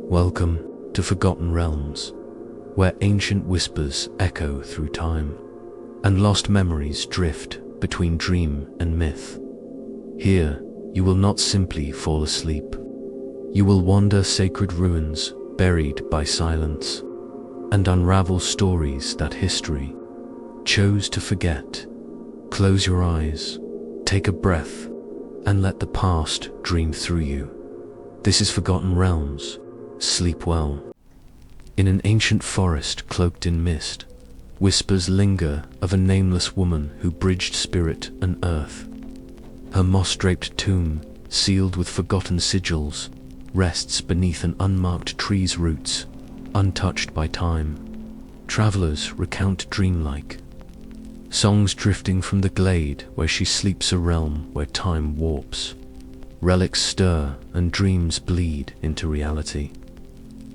Welcome to Forgotten Realms, where ancient whispers echo through time, and lost memories drift between dream and myth. Here, you will not simply fall asleep. You will wander sacred ruins buried by silence, and unravel stories that history chose to forget. Close your eyes, take a breath, and let the past dream through you. This is Forgotten Realms. Sleep well. In an ancient forest cloaked in mist, whispers linger of a nameless woman who bridged spirit and earth. Her moss-draped tomb, sealed with forgotten sigils, rests beneath an unmarked tree's roots, untouched by time. Travelers recount Dreamlike, songs drifting from the glade where she sleeps, a realm where time warps. Relics stir and dreams bleed into reality.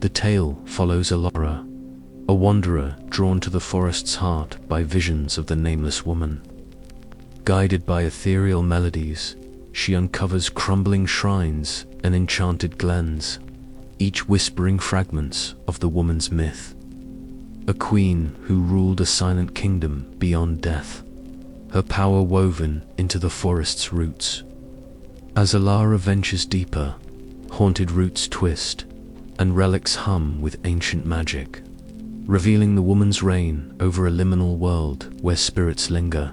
The tale follows Alara, a wanderer drawn to the forest's heart by visions of the nameless woman. Guided by ethereal melodies, she uncovers crumbling shrines and enchanted glens, each whispering fragments of the woman's myth. A queen who ruled a silent kingdom beyond death, her power woven into the forest's roots. As Alara ventures deeper, haunted roots twist, and relics hum with ancient magic, revealing the woman's reign over a liminal world where spirits linger.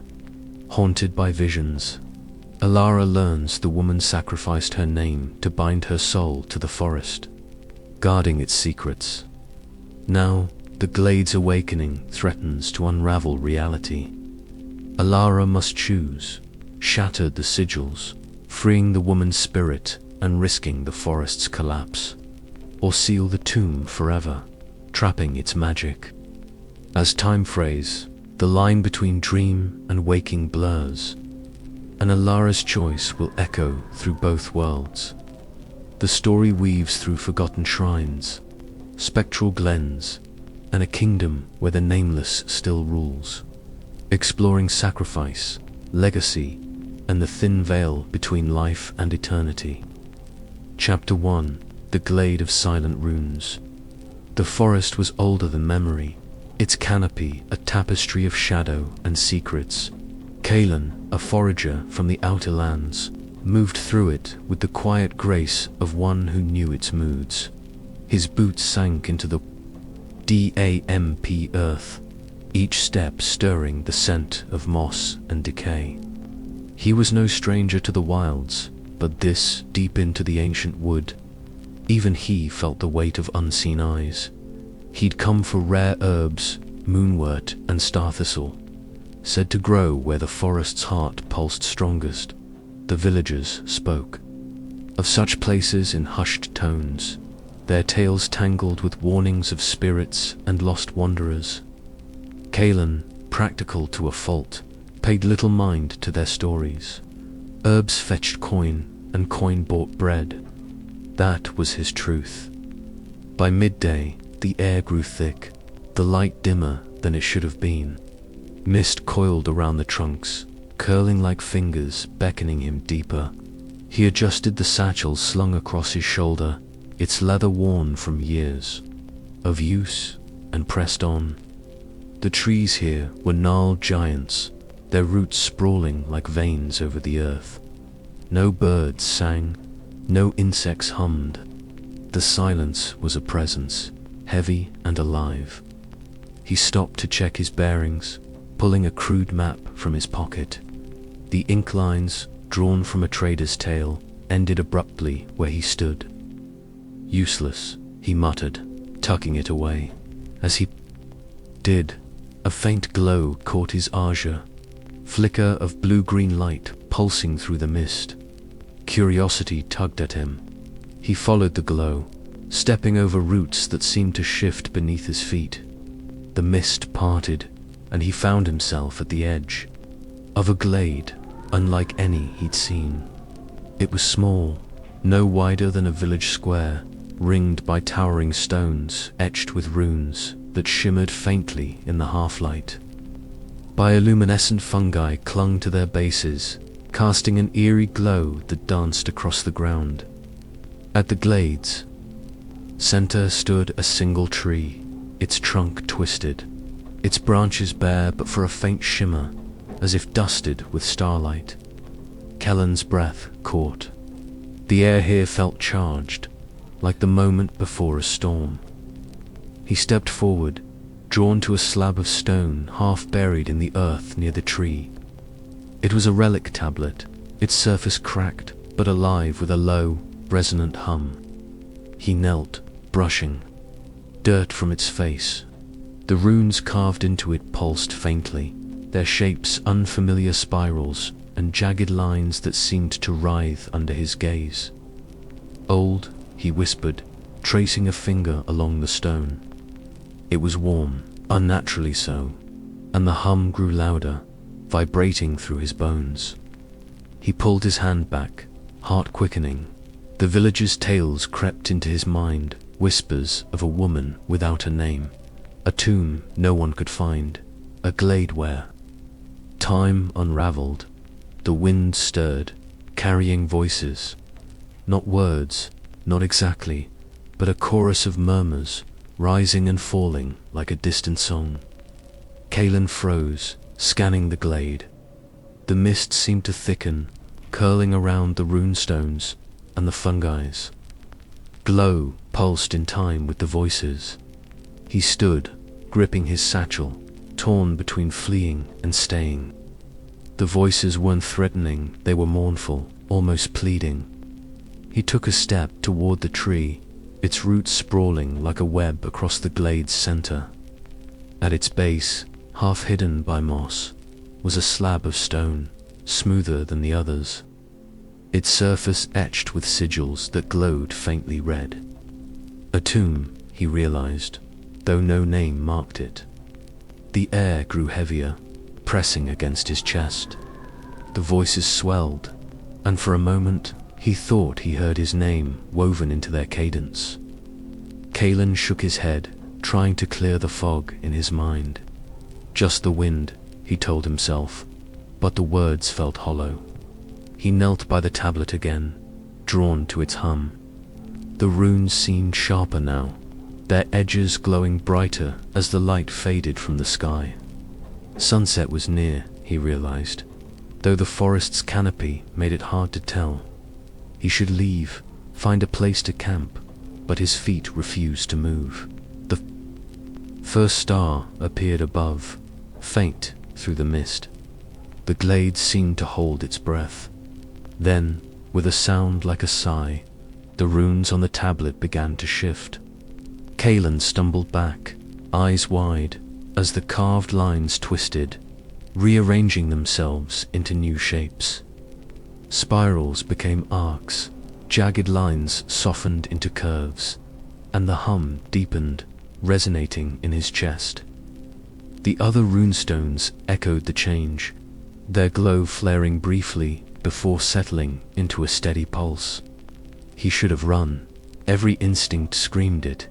Haunted by visions, Alara learns the woman sacrificed her name to bind her soul to the forest, guarding its secrets. Now, the glade's awakening threatens to unravel reality. Alara must choose, shatter the sigils, freeing the woman's spirit and risking the forest's collapse, or seal the tomb forever, trapping its magic. As time frays, the line between dream and waking blurs, and Alara's choice will echo through both worlds. The story weaves through forgotten shrines, spectral glens, and a kingdom where the nameless still rules, exploring sacrifice, legacy, and the thin veil between life and eternity. Chapter 1: The Glade of Silent Runes. The forest was older than memory, its canopy a tapestry of shadow and secrets. Kalen, a forager from the outer lands, moved through it with the quiet grace of one who knew its moods. His boots sank into the damp earth, each step stirring the scent of moss and decay. He was no stranger to the wilds, but this deep into the ancient wood, even he felt the weight of unseen eyes. He'd come for rare herbs, moonwort and star thistle, said to grow where the forest's heart pulsed strongest. The villagers spoke of such places in hushed tones, their tales tangled with warnings of spirits and lost wanderers. Kalen, practical to a fault, paid little mind to their stories. Herbs fetched coin, and coin bought bread. That was his truth. By midday, the air grew thick, the light dimmer than it should have been. Mist coiled around the trunks, curling like fingers beckoning him deeper. He adjusted the satchel slung across his shoulder, its leather worn from years of use, and pressed on. The trees here were gnarled giants, their roots sprawling like veins over the earth. No birds sang, no insects hummed. The silence was a presence, heavy and alive. He stopped to check his bearings, pulling a crude map from his pocket. The ink lines, drawn from a trader's tale, ended abruptly where he stood. Useless, he muttered, tucking it away. As he did, a faint glow caught his azure, flicker of blue-green light pulsing through the mist. Curiosity tugged at him. He followed the glow, stepping over roots that seemed to shift beneath his feet. The mist parted, and he found himself at the edge of a glade unlike any he'd seen. It was small, no wider than a village square, ringed by towering stones etched with runes that shimmered faintly in the half-light. Bioluminescent fungi clung to their bases, casting an eerie glow that danced across the ground. At the glade's Center stood a single tree, its trunk twisted, its branches bare but for a faint shimmer, as if dusted with starlight. Kellen's breath caught. The air here felt charged, like the moment before a storm. He stepped forward, drawn to a slab of stone half buried in the earth near the tree. It was a relic tablet, its surface cracked but alive with a low, resonant hum. He knelt, brushing dirt from its face. The runes carved into it pulsed faintly, their shapes unfamiliar spirals and jagged lines that seemed to writhe under his gaze. "Old," he whispered, tracing a finger along the stone. It was warm, unnaturally so, and the hum grew louder, vibrating through his bones. He pulled his hand back, heart quickening. The villagers' tales crept into his mind, whispers of a woman without a name, a tomb no one could find, a glade where time unraveled. The wind stirred, carrying voices. Not words, not exactly, but a chorus of murmurs, rising and falling like a distant song. Kalen froze, scanning the glade. The mist seemed to thicken, curling around the runestones and the fungi's. Glow pulsed in time with the voices. He stood, gripping his satchel, torn between fleeing and staying. The voices weren't threatening, they were mournful, almost pleading. He took a step toward the tree, its roots sprawling like a web across the glade's center. At its base, half hidden by moss, was a slab of stone, smoother than the others. Its surface etched with sigils that glowed faintly red. A tomb, he realized, though no name marked it. The air grew heavier, pressing against his chest. The voices swelled, and for a moment he thought he heard his name woven into their cadence. Kalen shook his head, trying to clear the fog in his mind. Just the wind, he told himself, but the words felt hollow. He knelt by the tablet again, drawn to its hum. The runes seemed sharper now, their edges glowing brighter as the light faded from the sky. Sunset was near, he realized, though the forest's canopy made it hard to tell. He should leave, find a place to camp, but his feet refused to move. The first star appeared above, faint through the mist. The glade seemed to hold its breath. Then, with a sound like a sigh, the runes on the tablet began to shift. Kalen stumbled back, eyes wide, as the carved lines twisted, rearranging themselves into new shapes. Spirals became arcs, jagged lines softened into curves, and the hum deepened, resonating in his chest. The other runestones echoed the change, their glow flaring briefly before settling into a steady pulse. He should have run, every instinct screamed it,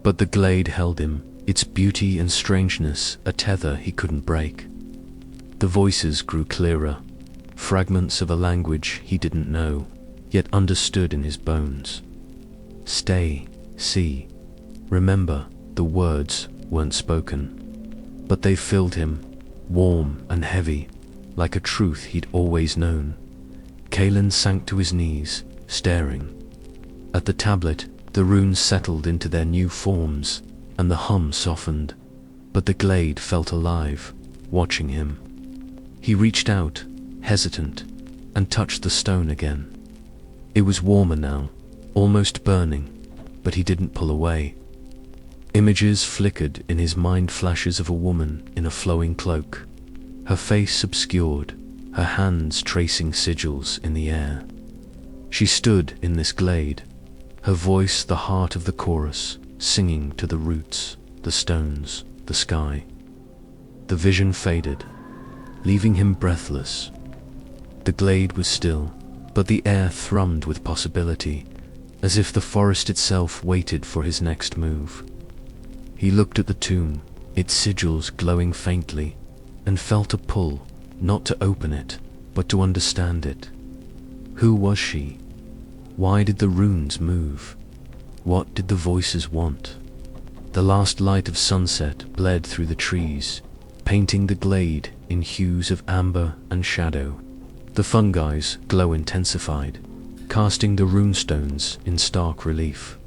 but the glade held him, its beauty and strangeness a tether he couldn't break. The voices grew clearer, fragments of a language he didn't know, yet understood in his bones. Stay, see, remember. The words weren't spoken, but they filled him, warm and heavy, like a truth he'd always known. Kalen sank to his knees, staring. At the tablet, the runes settled into their new forms, and the hum softened, but the glade felt alive, watching him. He reached out, hesitant, and touched the stone again. It was warmer now, almost burning, but he didn't pull away. Images flickered in his mind, flashes of a woman in a flowing cloak, her face obscured, her hands tracing sigils in the air. She stood in this glade, her voice the heart of the chorus, singing to the roots, the stones, the sky. The vision faded, leaving him breathless. The glade was still, but the air thrummed with possibility, as if the forest itself waited for his next move. He looked at the tomb, its sigils glowing faintly, and felt a pull, not to open it, but to understand it. Who was she? Why did the runes move? What did the voices want? The last light of sunset bled through the trees, painting the glade in hues of amber and shadow. The fungi's glow intensified, casting the runestones in stark relief.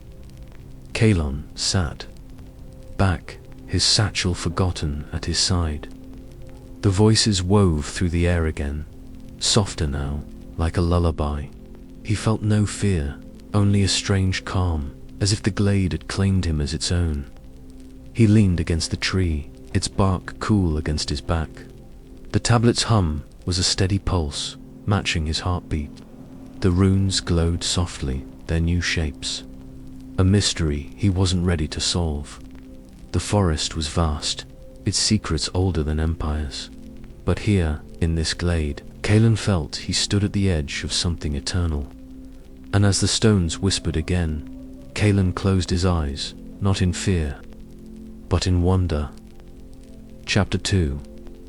Kalon sat back, his satchel forgotten at his side. The voices wove through the air again, softer now, like a lullaby. He felt no fear, only a strange calm, as if the glade had claimed him as its own. He leaned against the tree, its bark cool against his back. The tablet's hum was a steady pulse, matching his heartbeat. The runes glowed softly, their new shapes. A mystery he wasn't ready to solve. The forest was vast, its secrets older than empires. But here, in this glade, Kalon felt he stood at the edge of something eternal. And as the stones whispered again, Kalon closed his eyes, not in fear, but in wonder. Chapter 2.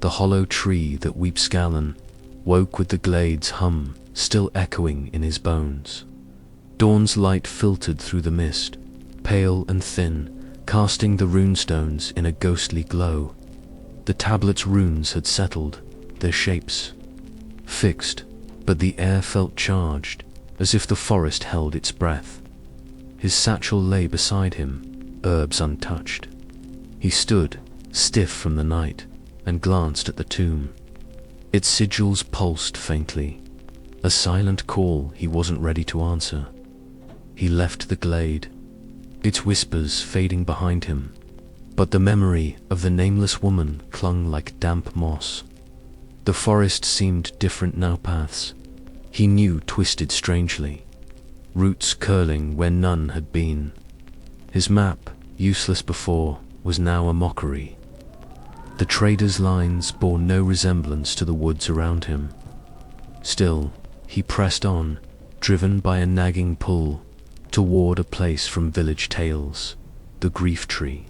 The hollow tree that weeps Kalon woke with the glade's hum still echoing in his bones. Dawn's light filtered through the mist, pale and thin, casting the runestones in a ghostly glow. The tablet's runes had settled, their shapes fixed, but the air felt charged, as if the forest held its breath. His satchel lay beside him, herbs untouched. He stood, stiff from the night, and glanced at the tomb. Its sigils pulsed faintly, a silent call he wasn't ready to answer. He left the glade, its whispers fading behind him, but the memory of the nameless woman clung like damp moss. The forest seemed different now. Paths he knew twisted strangely, roots curling where none had been. His map, useless before, was now a mockery. The trader's lines bore no resemblance to the woods around him. Still, he pressed on, driven by a nagging pull, toward a place from village tales, the grief tree.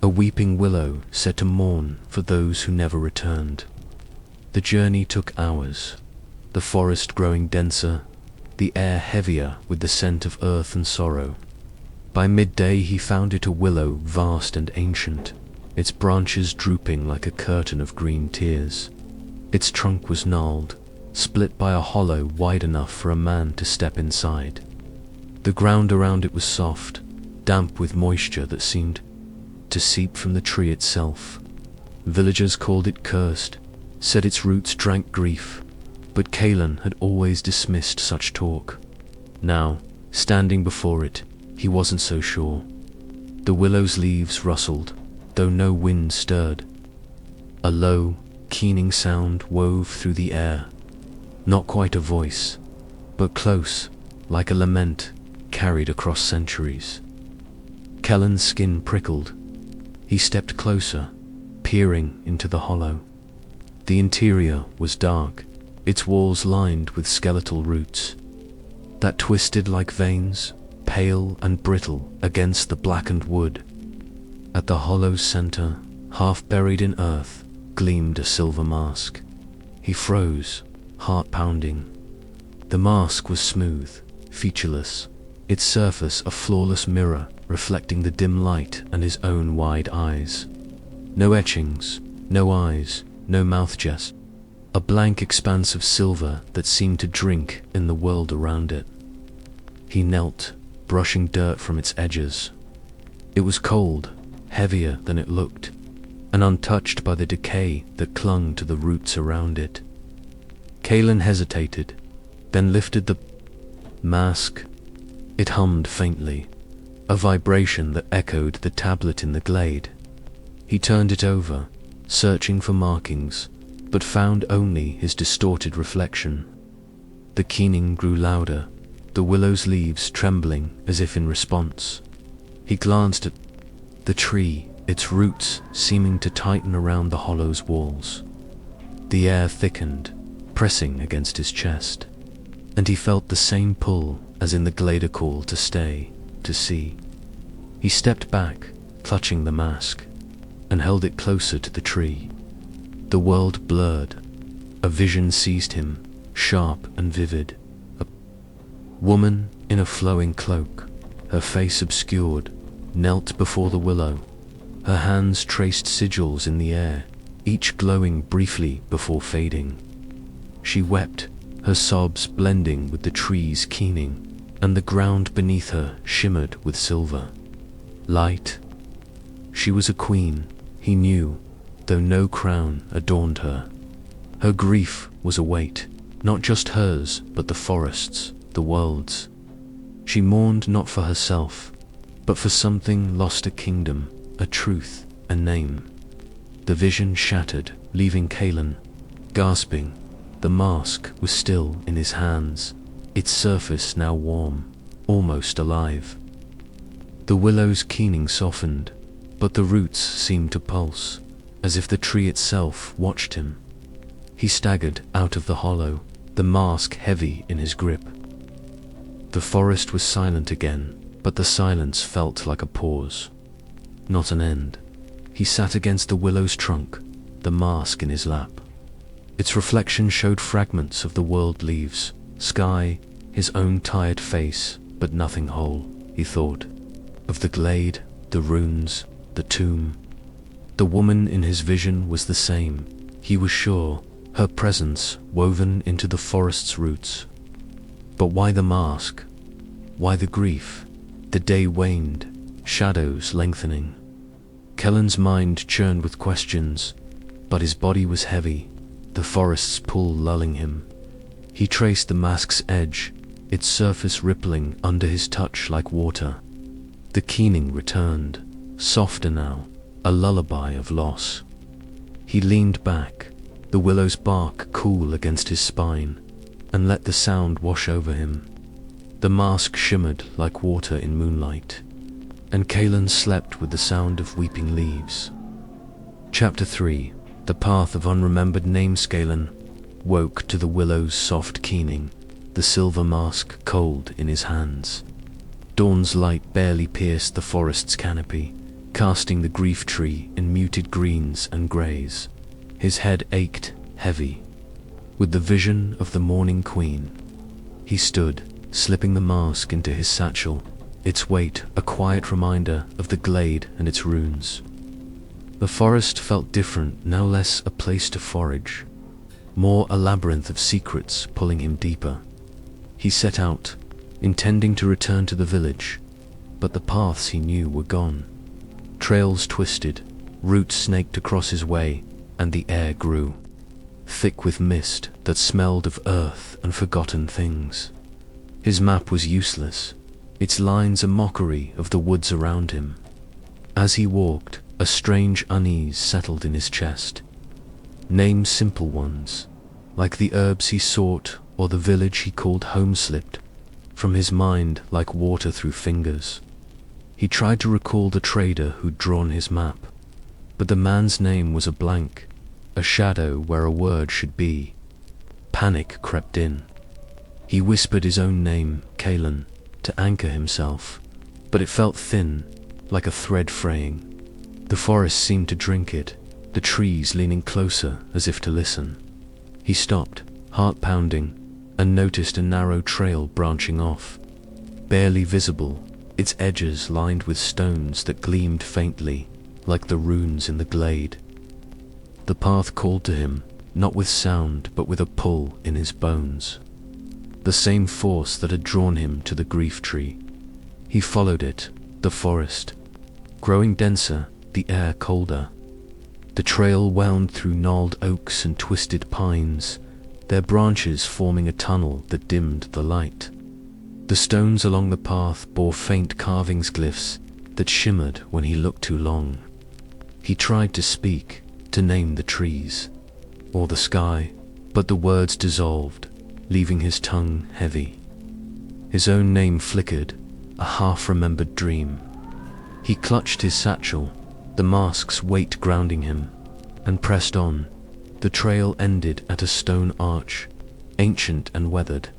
A weeping willow set to mourn for those who never returned. The journey took hours, the forest growing denser, the air heavier with the scent of earth and sorrow. By midday he found it a willow vast and ancient, its branches drooping like a curtain of green tears. Its trunk was gnarled, split by a hollow wide enough for a man to step inside. The ground around it was soft, damp with moisture that seemed to seep from the tree itself. Villagers called it cursed, said its roots drank grief, but Kalon had always dismissed such talk. Now, standing before it, he wasn't so sure. The willow's leaves rustled, though no wind stirred. A low, keening sound wove through the air, not quite a voice, but close, like a lament carried across centuries. Kalon's skin prickled. He stepped closer, peering into the hollow. The interior was dark, its walls lined with skeletal roots that twisted like veins, pale and brittle against the blackened wood. At the hollow's center, half buried in earth, gleamed a silver mask. He froze, heart pounding. The mask was smooth, featureless, its surface a flawless mirror reflecting the dim light and his own wide eyes. No etchings, no eyes, no mouth jest. A blank expanse of silver that seemed to drink in the world around it. He knelt, brushing dirt from its edges. It was cold, heavier than it looked, and untouched by the decay that clung to the roots around it. Kalon hesitated, then lifted the mask. It hummed faintly, a vibration that echoed the tablet in the glade. He turned it over, searching for markings, but found only his distorted reflection. The keening grew louder, the willow's leaves trembling as if in response. He glanced at the tree, its roots seeming to tighten around the hollow's walls. The air thickened, pressing against his chest, and he felt the same pull as in the glader call to stay, to see. He stepped back, clutching the mask, and held it closer to the tree. The world blurred. A vision seized him, sharp and vivid. A woman in a flowing cloak, her face obscured, knelt before the willow. Her hands traced sigils in the air, each glowing briefly before fading. She wept, her sobs blending with the tree's keening, and the ground beneath her shimmered with silver light. She was a queen, he knew, though no crown adorned her. Her grief was a weight, not just hers, but the forest's, the world's. She mourned not for herself, but for something lost, a kingdom, a truth, a name. The vision shattered, leaving Kaelin gasping. The mask was still in his hands, its surface now warm, almost alive. The willow's keening softened, but the roots seemed to pulse, as if the tree itself watched him. He staggered out of the hollow, the mask heavy in his grip. The forest was silent again, but the silence felt like a pause, not an end. He sat against the willow's trunk, the mask in his lap. Its reflection showed fragments of the world leaves, sky, his own tired face, but nothing whole, he thought. Of the glade, the runes, the tomb. The woman in his vision was the same, he was sure, her presence woven into the forest's roots. But why the mask? Why the grief? The day waned, shadows lengthening. Kellen's mind churned with questions, but his body was heavy, the forest's pull lulling him. He traced the mask's edge, its surface rippling under his touch like water. The keening returned, softer now, a lullaby of loss. He leaned back, the willow's bark cool against his spine, and let the sound wash over him. The mask shimmered like water in moonlight, and Kaelin slept with the sound of weeping leaves. Chapter 3. The Path of Unremembered Names. Kaelin woke to the willow's soft keening, the silver mask cold in his hands. Dawn's light barely pierced the forest's canopy, casting the grief tree in muted greens and greys. His head ached, heavy, with the vision of the mourning queen. He stood, slipping the mask into his satchel, its weight a quiet reminder of the glade and its runes. The forest felt different, now less a place to forage, more a labyrinth of secrets pulling him deeper. He set out, intending to return to the village, but the paths he knew were gone. Trails twisted, roots snaked across his way, and the air grew thick with mist that smelled of earth and forgotten things. His map was useless, its lines a mockery of the woods around him. As he walked, a strange unease settled in his chest. Names, simple ones, like the herbs he sought or the village he called home, slipped from his mind like water through fingers. He tried to recall the trader who'd drawn his map, but the man's name was a blank, a shadow where a word should be. Panic crept in. He whispered his own name, Kaelin, to anchor himself, but it felt thin, like a thread fraying. The forest seemed to drink it, the trees leaning closer as if to listen. He stopped, heart pounding, and noticed a narrow trail branching off, barely visible, its edges lined with stones that gleamed faintly, like the runes in the glade. The path called to him, not with sound but with a pull in his bones. The same force that had drawn him to the grief tree. He followed it, the forest, growing denser, the air colder. The trail wound through gnarled oaks and twisted pines, their branches forming a tunnel that dimmed the light. The stones along the path bore faint carvings, glyphs that shimmered when he looked too long. He tried to speak, to name the trees, or the sky, but the words dissolved, leaving his tongue heavy. His own name flickered, a half-remembered dream. He clutched his satchel, the mask's weight grounding him, and pressed on. The trail ended at a stone arch, ancient and weathered,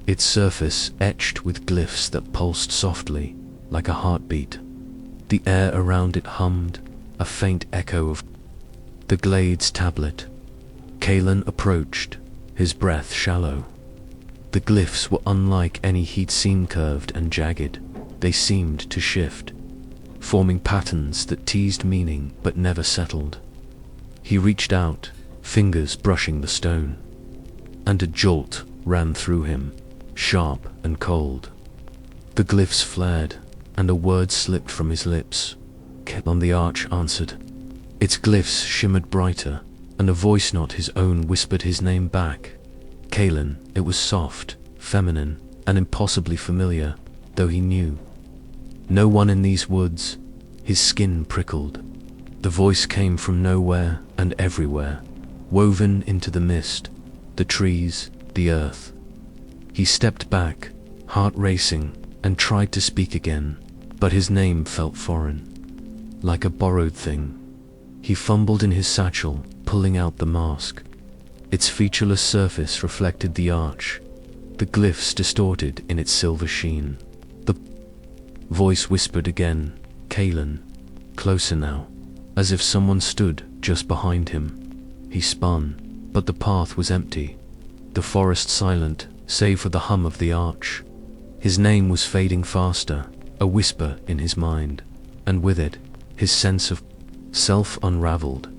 its surface etched with glyphs that pulsed softly, like a heartbeat. The air around it hummed, a faint echo of the glade's tablet. Kaelin approached, his breath shallow. The glyphs were unlike any he'd seen, curved and jagged, They seemed to shift, forming patterns that teased meaning but never settled. He reached out, fingers brushing the stone, and a jolt ran through him, sharp and cold. The glyphs flared, and a word slipped from his lips. On the arch answered. Its glyphs shimmered brighter, and a voice not his own whispered his name back. Kalen. It was soft, feminine, and impossibly familiar, though he knew no one in these woods. His skin prickled. The voice came from nowhere and everywhere, woven into the mist, the trees, the earth. He stepped back, heart racing, and tried to speak again, but his name felt foreign, like a borrowed thing. He fumbled in his satchel, pulling out the mask. Its featureless surface reflected the arch, the glyphs distorted in its silver sheen. The voice whispered again, Kalen, closer now, as if someone stood just behind him. He spun, but the path was empty, the forest silent, save for the hum of the arch. His name was fading faster, a whisper in his mind, and with it, his sense of self unraveled.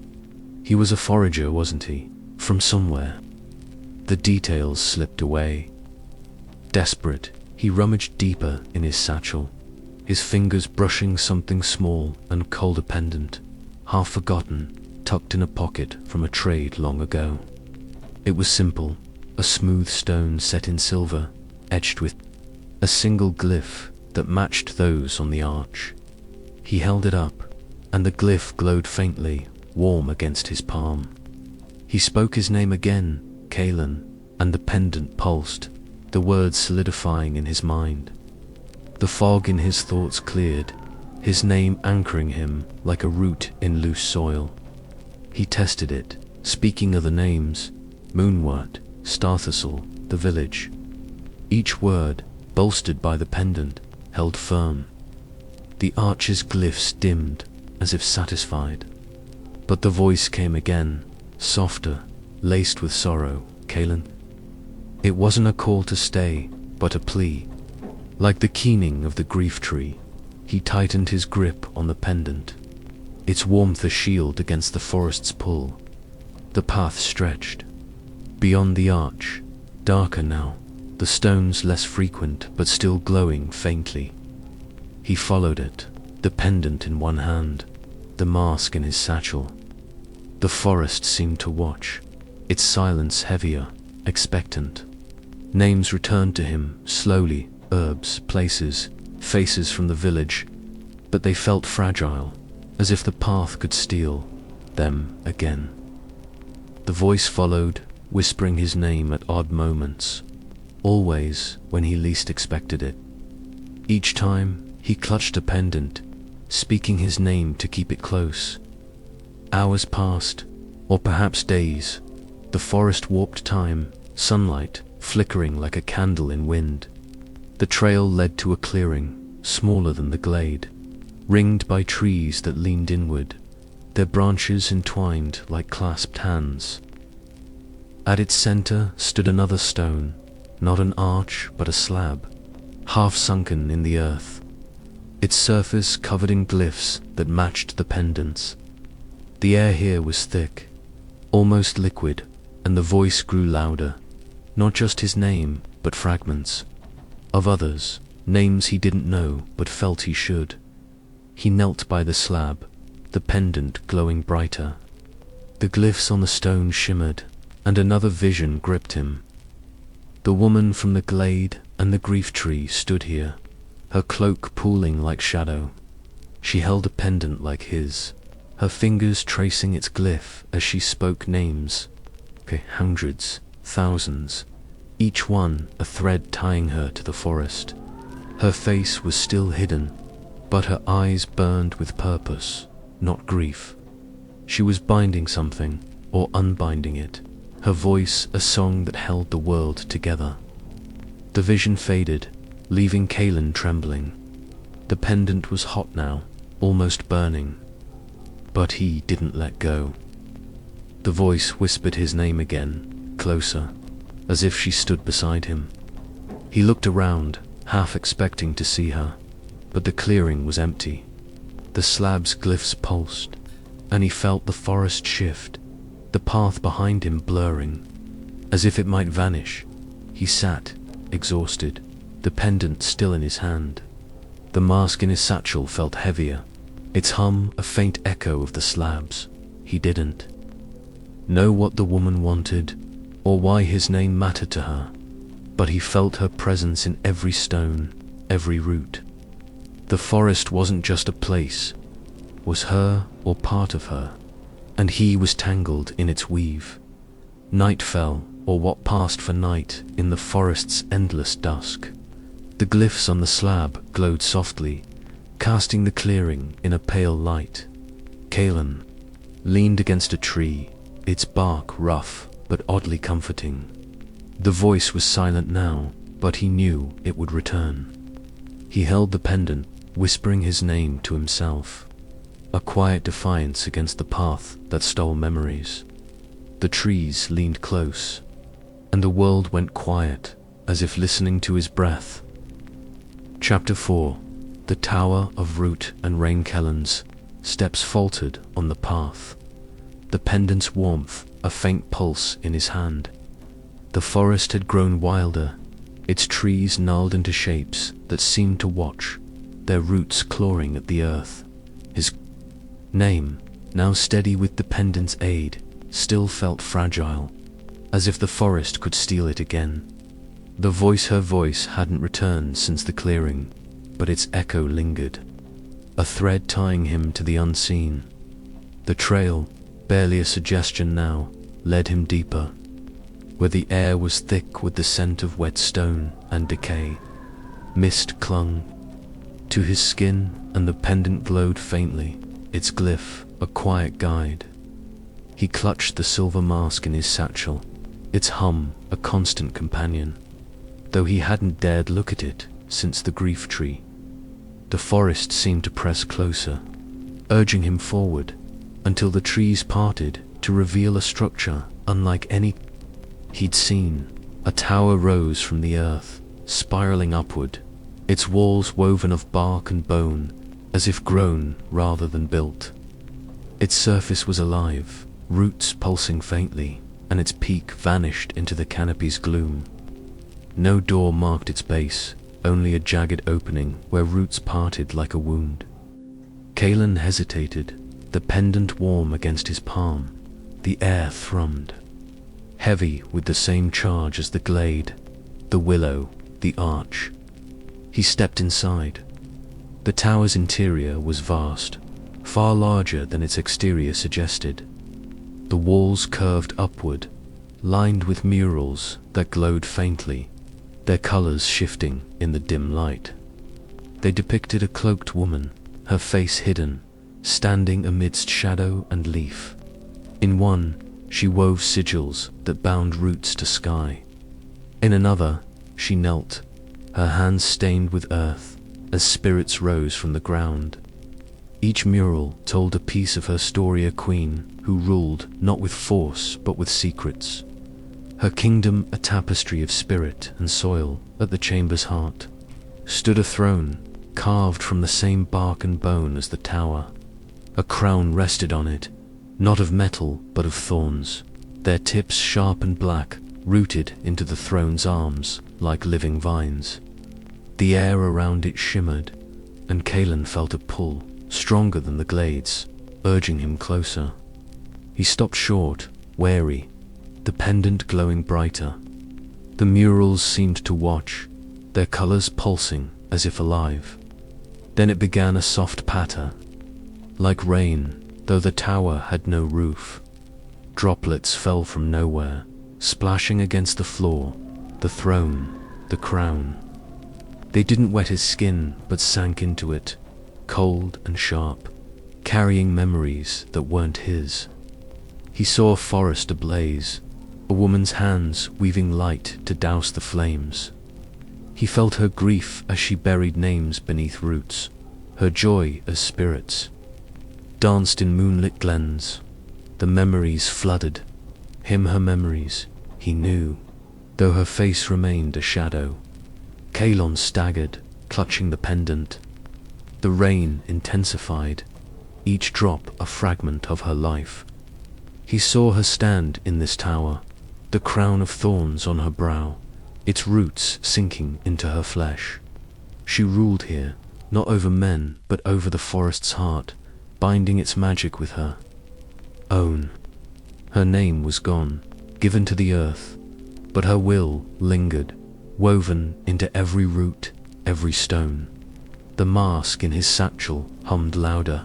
He was a forager, wasn't he? From somewhere. The details slipped away. Desperate, he rummaged deeper in his satchel, his fingers brushing something small and codependent, half forgotten, tucked in a pocket from a trade long ago. It was simple, a smooth stone set in silver, etched with a single glyph that matched those on the arch. He held it up, and the glyph glowed faintly, warm against his palm. He spoke his name again, Kalen, and the pendant pulsed, the words solidifying in his mind. The fog in his thoughts cleared, his name anchoring him like a root in loose soil. He tested it, speaking other names, Moonwort, Starthistle, the village. Each word, bolstered by the pendant, held firm. The arch's glyphs dimmed, as if satisfied. But the voice came again, softer, laced with sorrow, Kalen. It wasn't a call to stay, but a plea. Like the keening of the grief tree, he tightened his grip on the pendant, its warmth a shield against the forest's pull. The path stretched. Beyond the arch, darker now, the stones less frequent but still glowing faintly. He followed it, the pendant in one hand, the mask in his satchel. The forest seemed to watch, its silence heavier, expectant. Names returned to him, slowly, herbs, places, faces from the village, but they felt fragile, as if the path could steal them again. The voice followed, whispering his name at odd moments, always when he least expected it. Each time, he clutched a pendant, speaking his name to keep it close. Hours passed, or perhaps days. The forest warped time, sunlight flickering like a candle in wind. The trail led to a clearing, smaller than the glade, ringed by trees that leaned inward, their branches entwined like clasped hands. At its center stood another stone, not an arch but a slab, half sunken in the earth, its surface covered in glyphs that matched the pendants. The air here was thick, almost liquid, and the voice grew louder, not just his name, but fragments of others, names he didn't know but felt he should. He knelt by the slab, the pendant glowing brighter. The glyphs on the stone shimmered, and another vision gripped him. The woman from the glade and the grief tree stood here, her cloak pooling like shadow. She held a pendant like his, her fingers tracing its glyph as she spoke names. Hundreds, thousands, each one a thread tying her to the forest. Her face was still hidden, but her eyes burned with purpose, not grief. She was binding something, or unbinding it, her voice a song that held the world together. The vision faded, leaving Kalen trembling. The pendant was hot now, almost burning. But he didn't let go. The voice whispered his name again, closer, as if she stood beside him. He looked around, half expecting to see her, but the clearing was empty. The slab's glyphs pulsed, and he felt the forest shift, the path behind him blurring, as if it might vanish. He sat, exhausted, the pendant still in his hand. The mask in his satchel felt heavier, its hum a faint echo of the slabs. He didn't know what the woman wanted, or why his name mattered to her, but he felt her presence in every stone, every root. The forest wasn't just a place, was her or part of her, and he was tangled in its weave. Night fell, or what passed for night, in the forest's endless dusk. The glyphs on the slab glowed softly, casting the clearing in a pale light. Kalen leaned against a tree, its bark rough but oddly comforting. The voice was silent now, but he knew it would return. He held the pendant, whispering his name to himself, a quiet defiance against the path that stole memories. The trees leaned close, and the world went quiet, as if listening to his breath. Chapter 4. The Tower of Root and Rain. Kellen's steps faltered on the path, the pendant's warmth a faint pulse in his hand. The forest had grown wilder, its trees gnarled into shapes that seemed to watch, their roots clawing at the earth. His name, now steady with the pendant's aid, still felt fragile, as if the forest could steal it again. Her voice hadn't returned since the clearing, but its echo lingered, a thread tying him to the unseen. The trail, barely a suggestion now, led him deeper, where the air was thick with the scent of wet stone and decay. Mist clung to his skin, and the pendant glowed faintly, its glyph a quiet guide. He clutched the silver mask in his satchel, its hum a constant companion, though he hadn't dared look at it since the grief tree. The forest seemed to press closer, urging him forward, until the trees parted to reveal a structure unlike any he'd seen. A tower rose from the earth, spiraling upward, its walls woven of bark and bone, as if grown rather than built. Its surface was alive, roots pulsing faintly, and its peak vanished into the canopy's gloom. No door marked its base, only a jagged opening where roots parted like a wound. Kalen hesitated, the pendant warm against his palm. The air thrummed, heavy with the same charge as the glade, the willow, the arch. He stepped inside. The tower's interior was vast, far larger than its exterior suggested. The walls curved upward, lined with murals that glowed faintly, their colors shifting in the dim light. They depicted a cloaked woman, her face hidden, standing amidst shadow and leaf. In one, she wove sigils that bound roots to sky. In another, she knelt, her hands stained with earth, as spirits rose from the ground. Each mural told a piece of her story, a queen who ruled not with force but with secrets. Her kingdom a tapestry of spirit and soil. At the chamber's heart stood a throne, carved from the same bark and bone as the tower. A crown rested on it, not of metal but of thorns, their tips sharp and black, rooted into the throne's arms like living vines. The air around it shimmered, and Kalen felt a pull, stronger than the glades, urging him closer. He stopped short, wary, the pendant glowing brighter. The murals seemed to watch, their colors pulsing as if alive. Then it began a soft patter, like rain, though the tower had no roof. Droplets fell from nowhere, splashing against the floor, the throne, the crown. They didn't wet his skin, but sank into it, cold and sharp, carrying memories that weren't his. He saw a forest ablaze, a woman's hands weaving light to douse the flames. He felt her grief as she buried names beneath roots, her joy as spirits danced in moonlit glens. The memories flooded him, her memories, he knew, though her face remained a shadow. Kalon staggered, clutching the pendant. The rain intensified, each drop a fragment of her life. He saw her stand in this tower, the crown of thorns on her brow, its roots sinking into her flesh. She ruled here, not over men, but over the forest's heart, binding its magic with her own. Her name was gone, given to the earth, but her will lingered, woven into every root, every stone. The mask in his satchel hummed louder,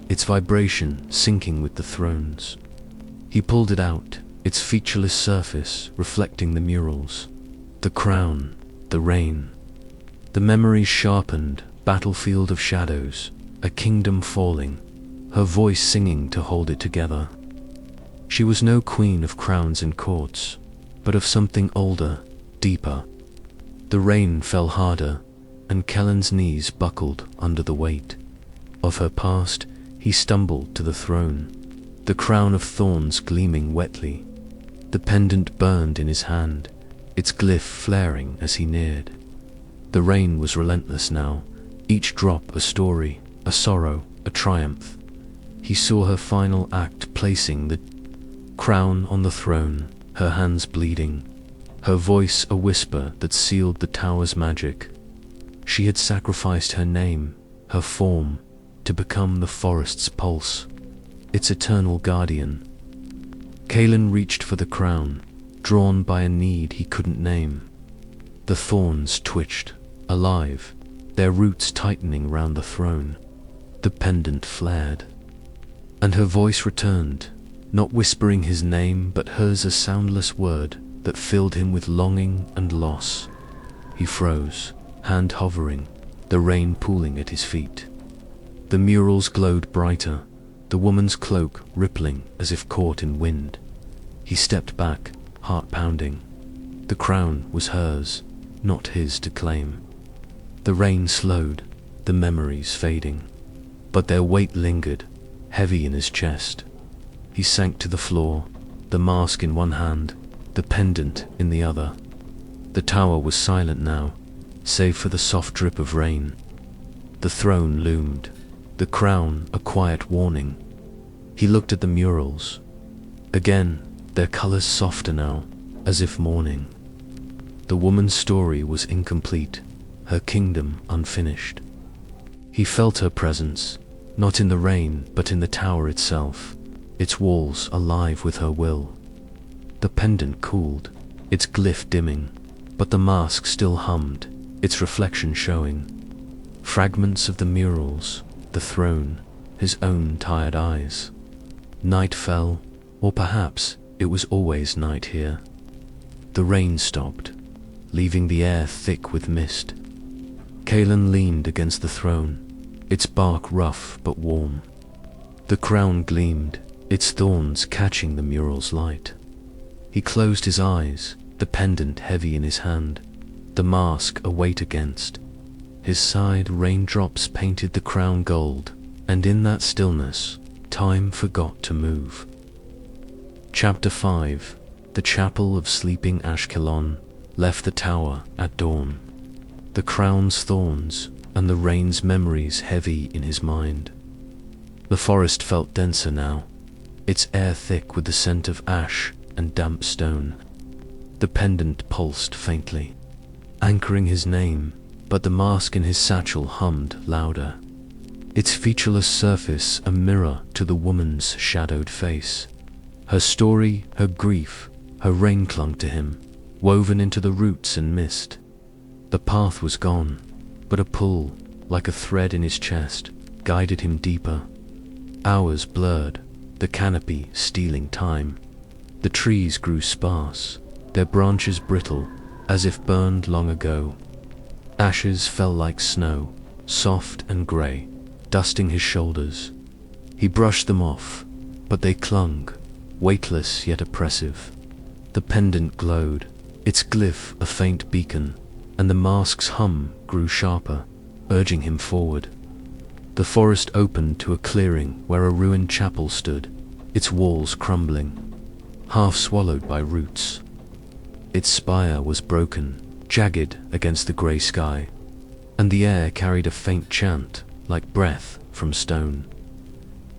its vibration syncing with the thrones. He pulled it out, its featureless surface reflecting the murals, the crown, the rain. The memories sharpened, battlefield of shadows, a kingdom falling, her voice singing to hold it together. She was no queen of crowns and courts, but of something older, deeper. The rain fell harder, and Kellen's knees buckled under the weight. Of her past, he stumbled to the throne, the crown of thorns gleaming wetly. The pendant burned in his hand, its glyph flaring as he neared. The rain was relentless now, each drop a story, a sorrow, a triumph. He saw her final act, placing the crown on the throne, her hands bleeding, her voice a whisper that sealed the tower's magic. She had sacrificed her name, her form, to become the forest's pulse, its eternal guardian. Kalen reached for the crown, drawn by a need he couldn't name. The thorns twitched, alive, their roots tightening round the throne. The pendant flared, and her voice returned, not whispering his name, but hers, a soundless word that filled him with longing and loss. He froze, hand hovering, the rain pooling at his feet. The murals glowed brighter, the woman's cloak rippling as if caught in wind. He stepped back, heart pounding. The crown was hers, not his to claim. The rain slowed, the memories fading, but their weight lingered, heavy in his chest. He sank to the floor, the mask in one hand, the pendant in the other. The tower was silent now, save for the soft drip of rain. The throne loomed, the crown a quiet warning. He looked at the murals. Again, their colors softer now, as if mourning. The woman's story was incomplete, her kingdom unfinished. He felt her presence, not in the rain, but in the tower itself, its walls alive with her will. The pendant cooled, its glyph dimming, but the mask still hummed, its reflection showing. Fragments of the murals, the throne, his own tired eyes. Night fell, or perhaps it was always night here. The rain stopped, leaving the air thick with mist. Kalen leaned against the throne, its bark rough but warm. The crown gleamed, its thorns catching the mural's light. He closed his eyes, the pendant heavy in his hand, the mask a weight against. His side raindrops painted the crown gold, and in that stillness, time forgot to move. Chapter 5. The Chapel of Sleeping Ashkelon left the tower at dawn. The crown's thorns and the rain's memories heavy in his mind. The forest felt denser now, its air thick with the scent of ash and damp stone. The pendant pulsed faintly, anchoring his name, but the mask in his satchel hummed louder, its featureless surface a mirror to the woman's shadowed face. Her story, her grief, her rain clung to him, woven into the roots and mist. The path was gone, but a pull, like a thread in his chest, guided him deeper. Hours blurred, the canopy stealing time. The trees grew sparse, their branches brittle, as if burned long ago. Ashes fell like snow, soft and grey, dusting his shoulders. He brushed them off, but they clung, weightless yet oppressive. The pendant glowed, its glyph a faint beacon, and the mask's hum grew sharper, urging him forward. The forest opened to a clearing where a ruined chapel stood, its walls crumbling, half swallowed by roots. Its spire was broken, jagged against the grey sky, and the air carried a faint chant, like breath from stone.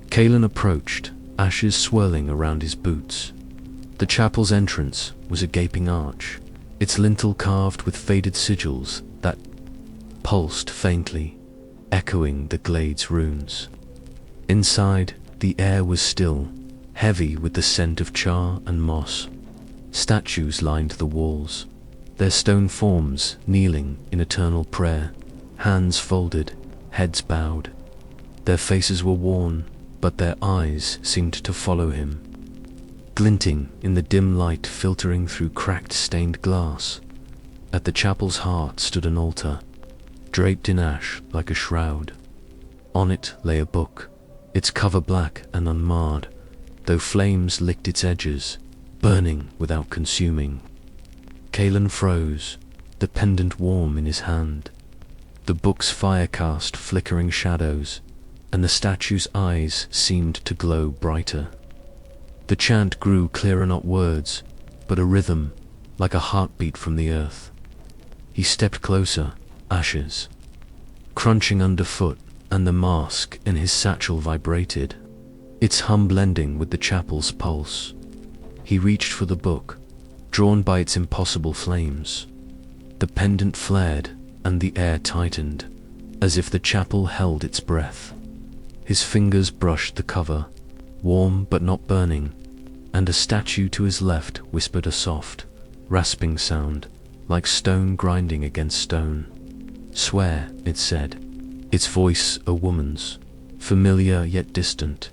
Kalen approached, ashes swirling around his boots. The chapel's entrance was a gaping arch, its lintel carved with faded sigils that pulsed faintly, echoing the glade's runes. Inside, the air was still, heavy with the scent of char and moss. Statues lined the walls, their stone forms kneeling in eternal prayer, hands folded, heads bowed. Their faces were worn, but their eyes seemed to follow him, glinting in the dim light filtering through cracked stained glass. At the chapel's heart stood an altar, draped in ash like a shroud. On it lay a book, its cover black and unmarred, though flames licked its edges, burning without consuming. Kalen froze, the pendant warm in his hand. The book's fire cast flickering shadows, and the statue's eyes seemed to glow brighter. The chant grew clearer, not words, but a rhythm, like a heartbeat from the earth. He stepped closer, ashes crunching underfoot, and the mask in his satchel vibrated, its hum blending with the chapel's pulse. He reached for the book, drawn by its impossible flames. The pendant flared, and the air tightened, as if the chapel held its breath. His fingers brushed the cover, warm but not burning, and a statue to his left whispered a soft, rasping sound, like stone grinding against stone. "Swear," it said, its voice a woman's, familiar yet distant,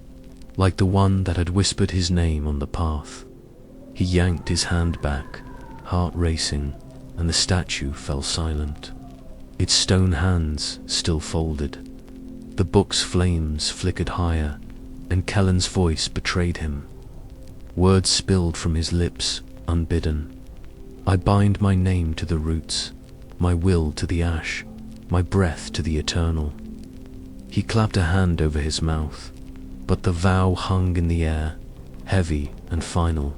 like the one that had whispered his name on the path. He yanked his hand back, heart racing, and the statue fell silent, its stone hands still folded. The book's flames flickered higher, and Kellen's voice betrayed him. Words spilled from his lips, unbidden. "I bind my name to the roots, my will to the ash, my breath to the eternal." He clapped a hand over his mouth, but the vow hung in the air, heavy and final.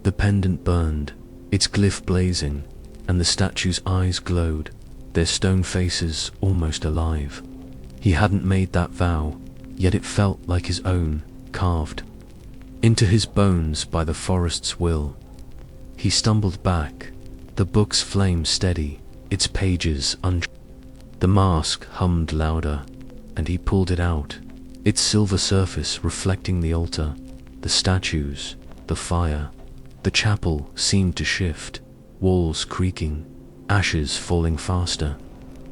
The pendant burned, its glyph blazing, and the statue's eyes glowed, their stone faces almost alive. He hadn't made that vow, yet it felt like his own, carved into his bones by the forest's will. He stumbled back, the book's flame steady, its pages The mask hummed louder, and he pulled it out, its silver surface reflecting the altar, the statues, the fire. The chapel seemed to shift, walls creaking, ashes falling faster.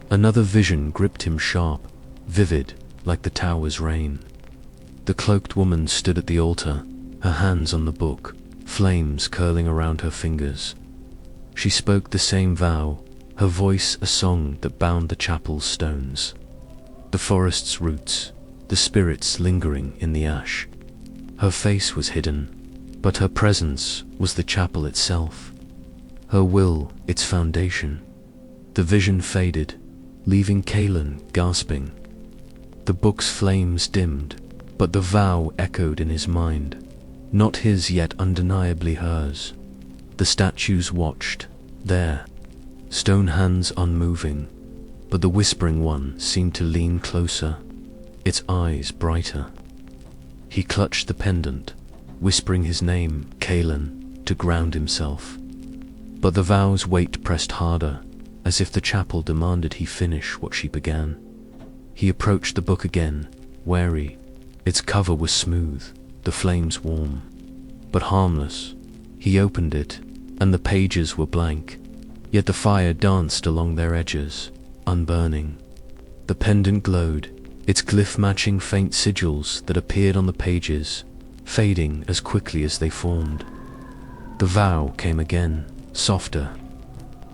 Another vision gripped him sharp, vivid, like the tower's rain. The cloaked woman stood at the altar, her hands on the book, flames curling around her fingers. She spoke the same vow, her voice a song that bound the chapel's stones. The forest's roots, the spirits lingering in the ash. Her face was hidden, but her presence was the chapel itself. Her will, its foundation. The vision faded, leaving Kalen gasping. The book's flames dimmed, but the vow echoed in his mind, not his yet undeniably hers. The statues watched, there, stone hands unmoving, but the whispering one seemed to lean closer, its eyes brighter. He clutched the pendant, whispering his name, Kalen, to ground himself. But the vow's weight pressed harder, as if the chapel demanded he finish what she began. He approached the book again, wary. Its cover was smooth, the flames warm, but harmless. He opened it, and the pages were blank, yet the fire danced along their edges, unburning. The pendant glowed, its glyph matching faint sigils that appeared on the pages, fading as quickly as they formed. The vow came again, softer.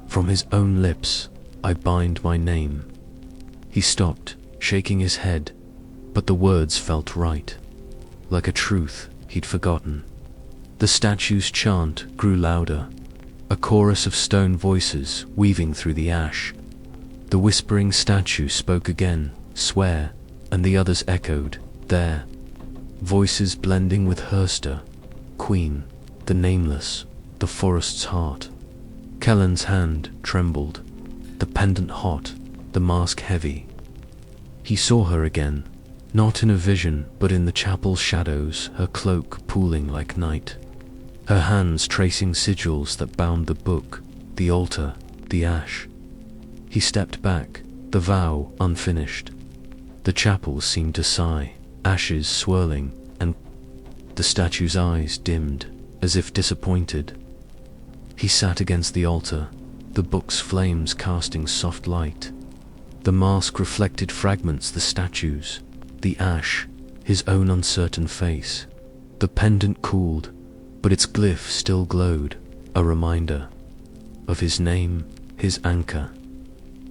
From his own lips, "I bind my name." He stopped, shaking his head, but the words felt right, like a truth he'd forgotten. The statue's chant grew louder, a chorus of stone voices weaving through the ash. The whispering statue spoke again, "Swear," and the others echoed, "There." Voices blending with Herster, Queen, the Nameless, the forest's heart. Kellen's hand trembled, the pendant hot, the mask heavy. He saw her again, not in a vision, but in the chapel's shadows, her cloak pooling like night, her hands tracing sigils that bound the book, the altar, the ash. He stepped back, the vow unfinished. The chapel seemed to sigh, ashes swirling, and the statue's eyes dimmed, as if disappointed. He sat against the altar, the book's flames casting soft light. The mask reflected fragments, the statues, the ash, his own uncertain face. The pendant cooled, but its glyph still glowed, a reminder of his name, his anchor.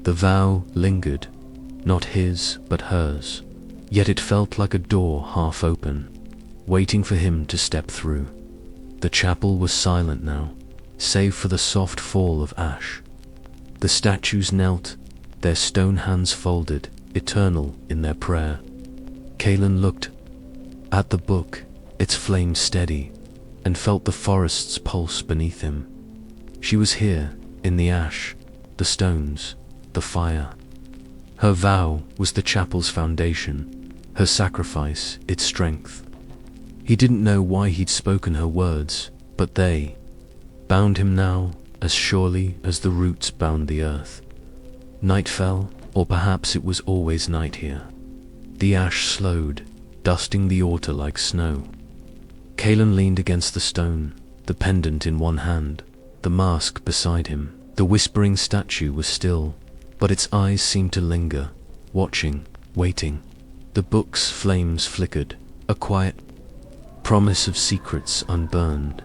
The vow lingered, not his, but hers, yet it felt like a door half open, waiting for him to step through. The chapel was silent now, save for the soft fall of ash. The statues knelt, their stone hands folded, eternal in their prayer. Kaelin looked at the book, its flame steady, and felt the forest's pulse beneath him. She was here, in the ash, the stones, the fire. Her vow was the chapel's foundation, her sacrifice its strength. He didn't know why he'd spoken her words, but they bound him now as surely as the roots bound the earth. Night fell, or perhaps it was always night here. The ash slowed, dusting the altar like snow. Kaelin leaned against the stone, the pendant in one hand, the mask beside him. The whispering statue was still, but its eyes seemed to linger, watching, waiting. The book's flames flickered, a quiet promise of secrets unburned.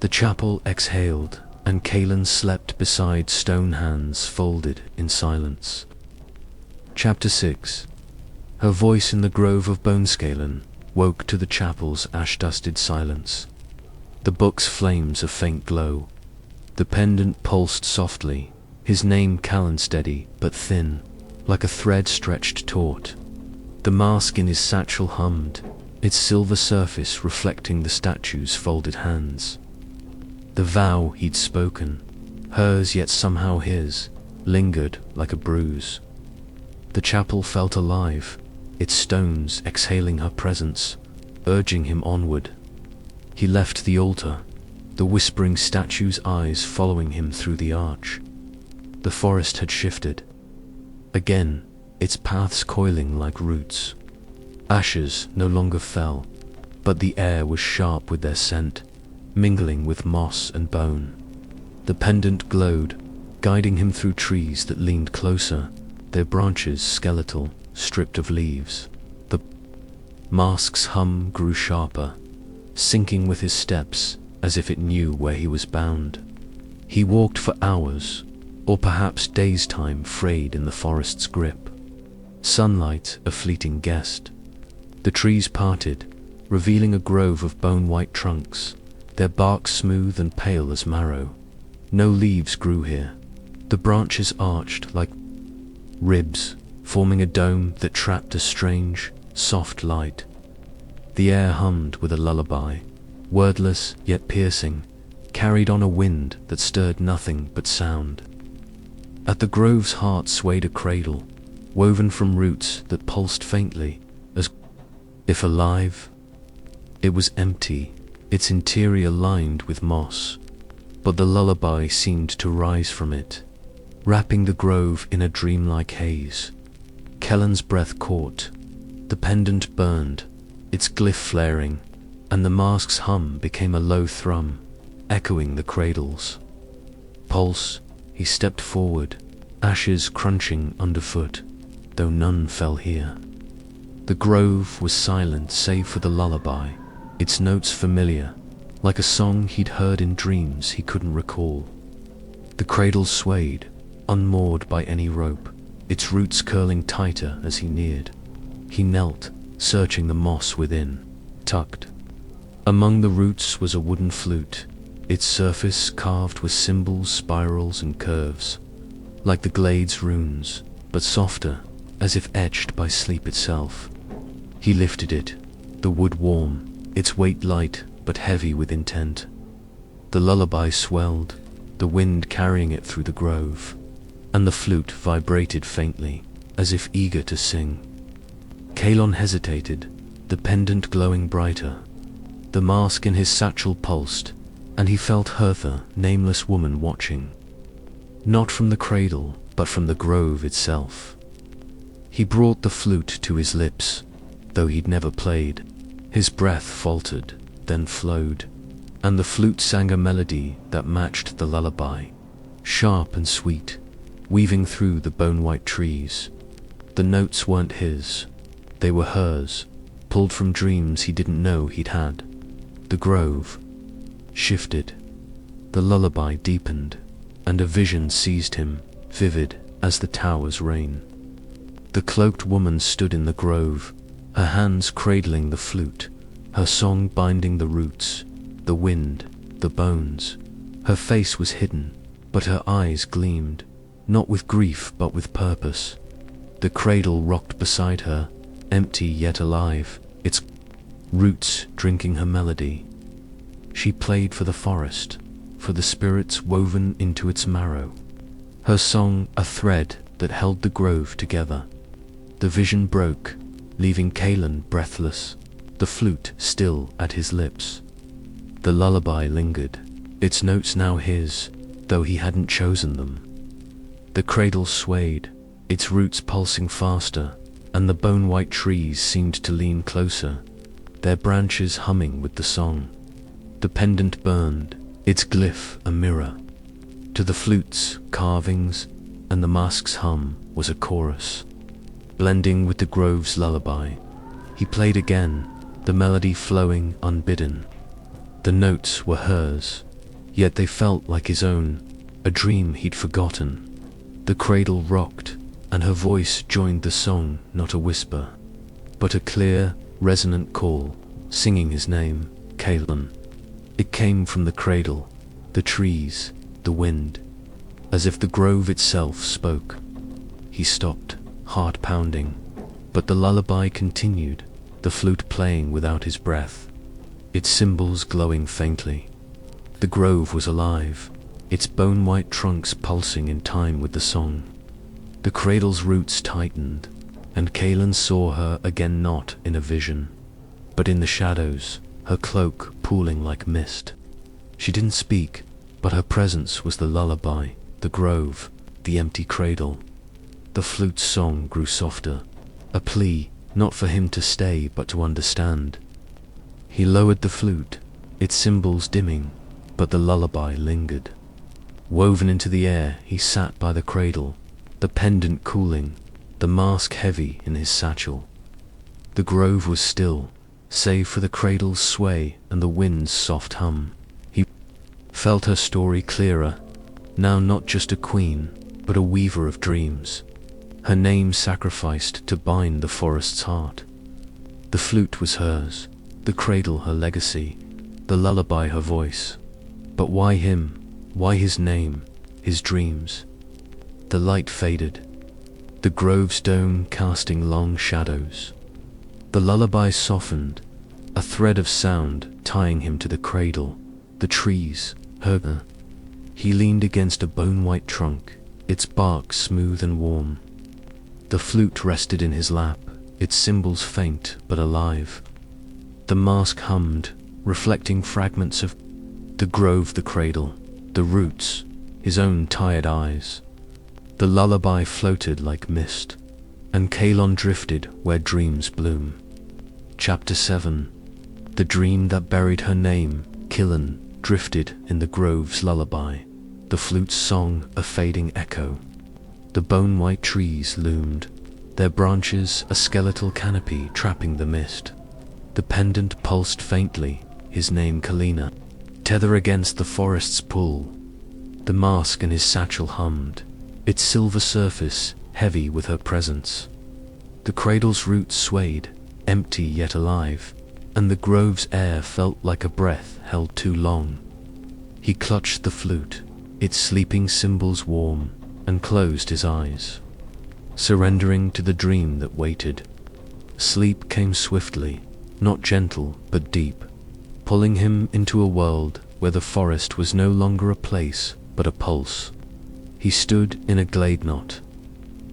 The chapel exhaled, and Kaelin slept beside stone hands folded in silence. Chapter 6. Her voice in the grove of Bonescalen woke to the chapel's ash-dusted silence. The book's flames a faint glow. The pendant pulsed softly, his name Callan steady but thin, like a thread stretched taut. The mask in his satchel hummed, its silver surface reflecting the statue's folded hands. The vow he'd spoken, hers yet somehow his, lingered like a bruise. The chapel felt alive, its stones exhaling her presence, urging him onward. He left the altar, the whispering statue's eyes following him through the arch. The forest had shifted. Again, its paths coiling like roots. Ashes no longer fell, but the air was sharp with their scent, mingling with moss and bone. The pendant glowed, guiding him through trees that leaned closer, their branches skeletal, stripped of leaves. The mask's hum grew sharper, syncing with his steps as if it knew where he was bound. He walked for hours, or perhaps days' time frayed in the forest's grip. Sunlight a fleeting guest. The trees parted, revealing a grove of bone-white trunks, their bark smooth and pale as marrow. No leaves grew here. The branches arched like ribs, forming a dome that trapped a strange, soft light. The air hummed with a lullaby, wordless yet piercing, carried on a wind that stirred nothing but sound. At the grove's heart swayed a cradle, woven from roots that pulsed faintly, as if alive. It was empty, its interior lined with moss, but the lullaby seemed to rise from it, wrapping the grove in a dreamlike haze. Kellen's breath caught, the pendant burned, its glyph flaring, and the mask's hum became a low thrum, echoing the cradle's pulse. He stepped forward, ashes crunching underfoot, though none fell here. The grove was silent save for the lullaby, its notes familiar, like a song he'd heard in dreams he couldn't recall. The cradle swayed, unmoored by any rope, its roots curling tighter as he neared. He knelt, searching the moss within, tucked. Among the roots was a wooden flute, its surface carved with symbols, spirals, and curves, like the glade's runes, but softer, as if etched by sleep itself. He lifted it, the wood warm, its weight light but heavy with intent. The lullaby swelled, the wind carrying it through the grove, and the flute vibrated faintly, as if eager to sing. Kalon hesitated, the pendant glowing brighter. The mask in his satchel pulsed, and he felt Hertha, nameless woman, watching. Not from the cradle, but from the grove itself. He brought the flute to his lips, though he'd never played. His breath faltered, then flowed, and the flute sang a melody that matched the lullaby, sharp and sweet, weaving through the bone-white trees. The notes weren't his, they were hers, pulled from dreams he didn't know he'd had. The grove shifted, the lullaby deepened, and a vision seized him, vivid as the tower's rain. The cloaked woman stood in the grove, her hands cradling the flute, her song binding the roots, the wind, the bones. Her face was hidden, but her eyes gleamed, not with grief but with purpose. The cradle rocked beside her, empty yet alive, its roots drinking her melody. She played for the forest, for the spirits woven into its marrow. Her song a thread that held the grove together. The vision broke, leaving Kalon breathless, the flute still at his lips. The lullaby lingered, its notes now his, though he hadn't chosen them. The cradle swayed, its roots pulsing faster, and the bone-white trees seemed to lean closer, their branches humming with the song. The pendant burned, its glyph a mirror. To the flute's carvings and the mask's hum was a chorus, blending with the grove's lullaby. He played again, the melody flowing unbidden. The notes were hers, yet they felt like his own, a dream he'd forgotten. The cradle rocked, and her voice joined the song, not a whisper, but a clear, resonant call, singing his name, Kalon. It came from the cradle, the trees, the wind, as if the grove itself spoke. He stopped, heart pounding, but the lullaby continued, the flute playing without his breath, its cymbals glowing faintly. The grove was alive, its bone-white trunks pulsing in time with the song. The cradle's roots tightened, and Kalon saw her again, not in a vision, but in the shadows, her cloak pooling like mist. She didn't speak, but her presence was the lullaby, the grove, the empty cradle. The flute's song grew softer, a plea, not for him to stay but to understand. He lowered the flute, its cymbals dimming, but the lullaby lingered. Woven into the air, he sat by the cradle, the pendant cooling, the mask heavy in his satchel. The grove was still, save for the cradle's sway and the wind's soft hum. He felt her story clearer, now not just a queen, but a weaver of dreams. Her name sacrificed to bind the forest's heart. The flute was hers, the cradle her legacy, the lullaby her voice. But why him? Why his name, his dreams? The light faded, the grove's dome casting long shadows. The lullaby softened, a thread of sound tying him to the cradle, the trees, her. He leaned against a bone-white trunk, its bark smooth and warm. The flute rested in his lap, its cymbals faint but alive. The mask hummed, reflecting fragments of the grove, the cradle, the roots, his own tired eyes. The lullaby floated like mist, and Kalon drifted where dreams bloom. Chapter 7. The dream that buried her name, Kalon, drifted in the grove's lullaby, the flute's song a fading echo. The bone-white trees loomed, their branches a skeletal canopy trapping the mist. The pendant pulsed faintly, his name Kalina, tether against the forest's pull. The mask in his satchel hummed, its silver surface heavy with her presence. The cradle's roots swayed, empty yet alive, and the grove's air felt like a breath held too long. He clutched the flute, its sleeping cymbals warm, and closed his eyes, surrendering to the dream that waited. Sleep came swiftly, not gentle but deep, pulling him into a world where the forest was no longer a place but a pulse. He stood in a glade, not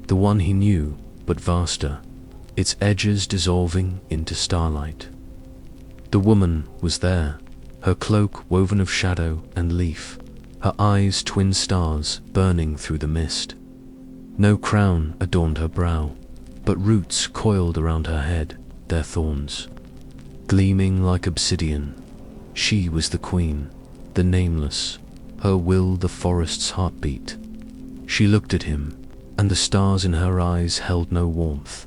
the one he knew, but vaster, its edges dissolving into starlight. The woman was there, her cloak woven of shadow and leaf, her eyes twin stars burning through the mist. No crown adorned her brow, but roots coiled around her head, their thorns gleaming like obsidian. She was the queen, the nameless, her will the forest's heartbeat. She looked at him, and the stars in her eyes held no warmth,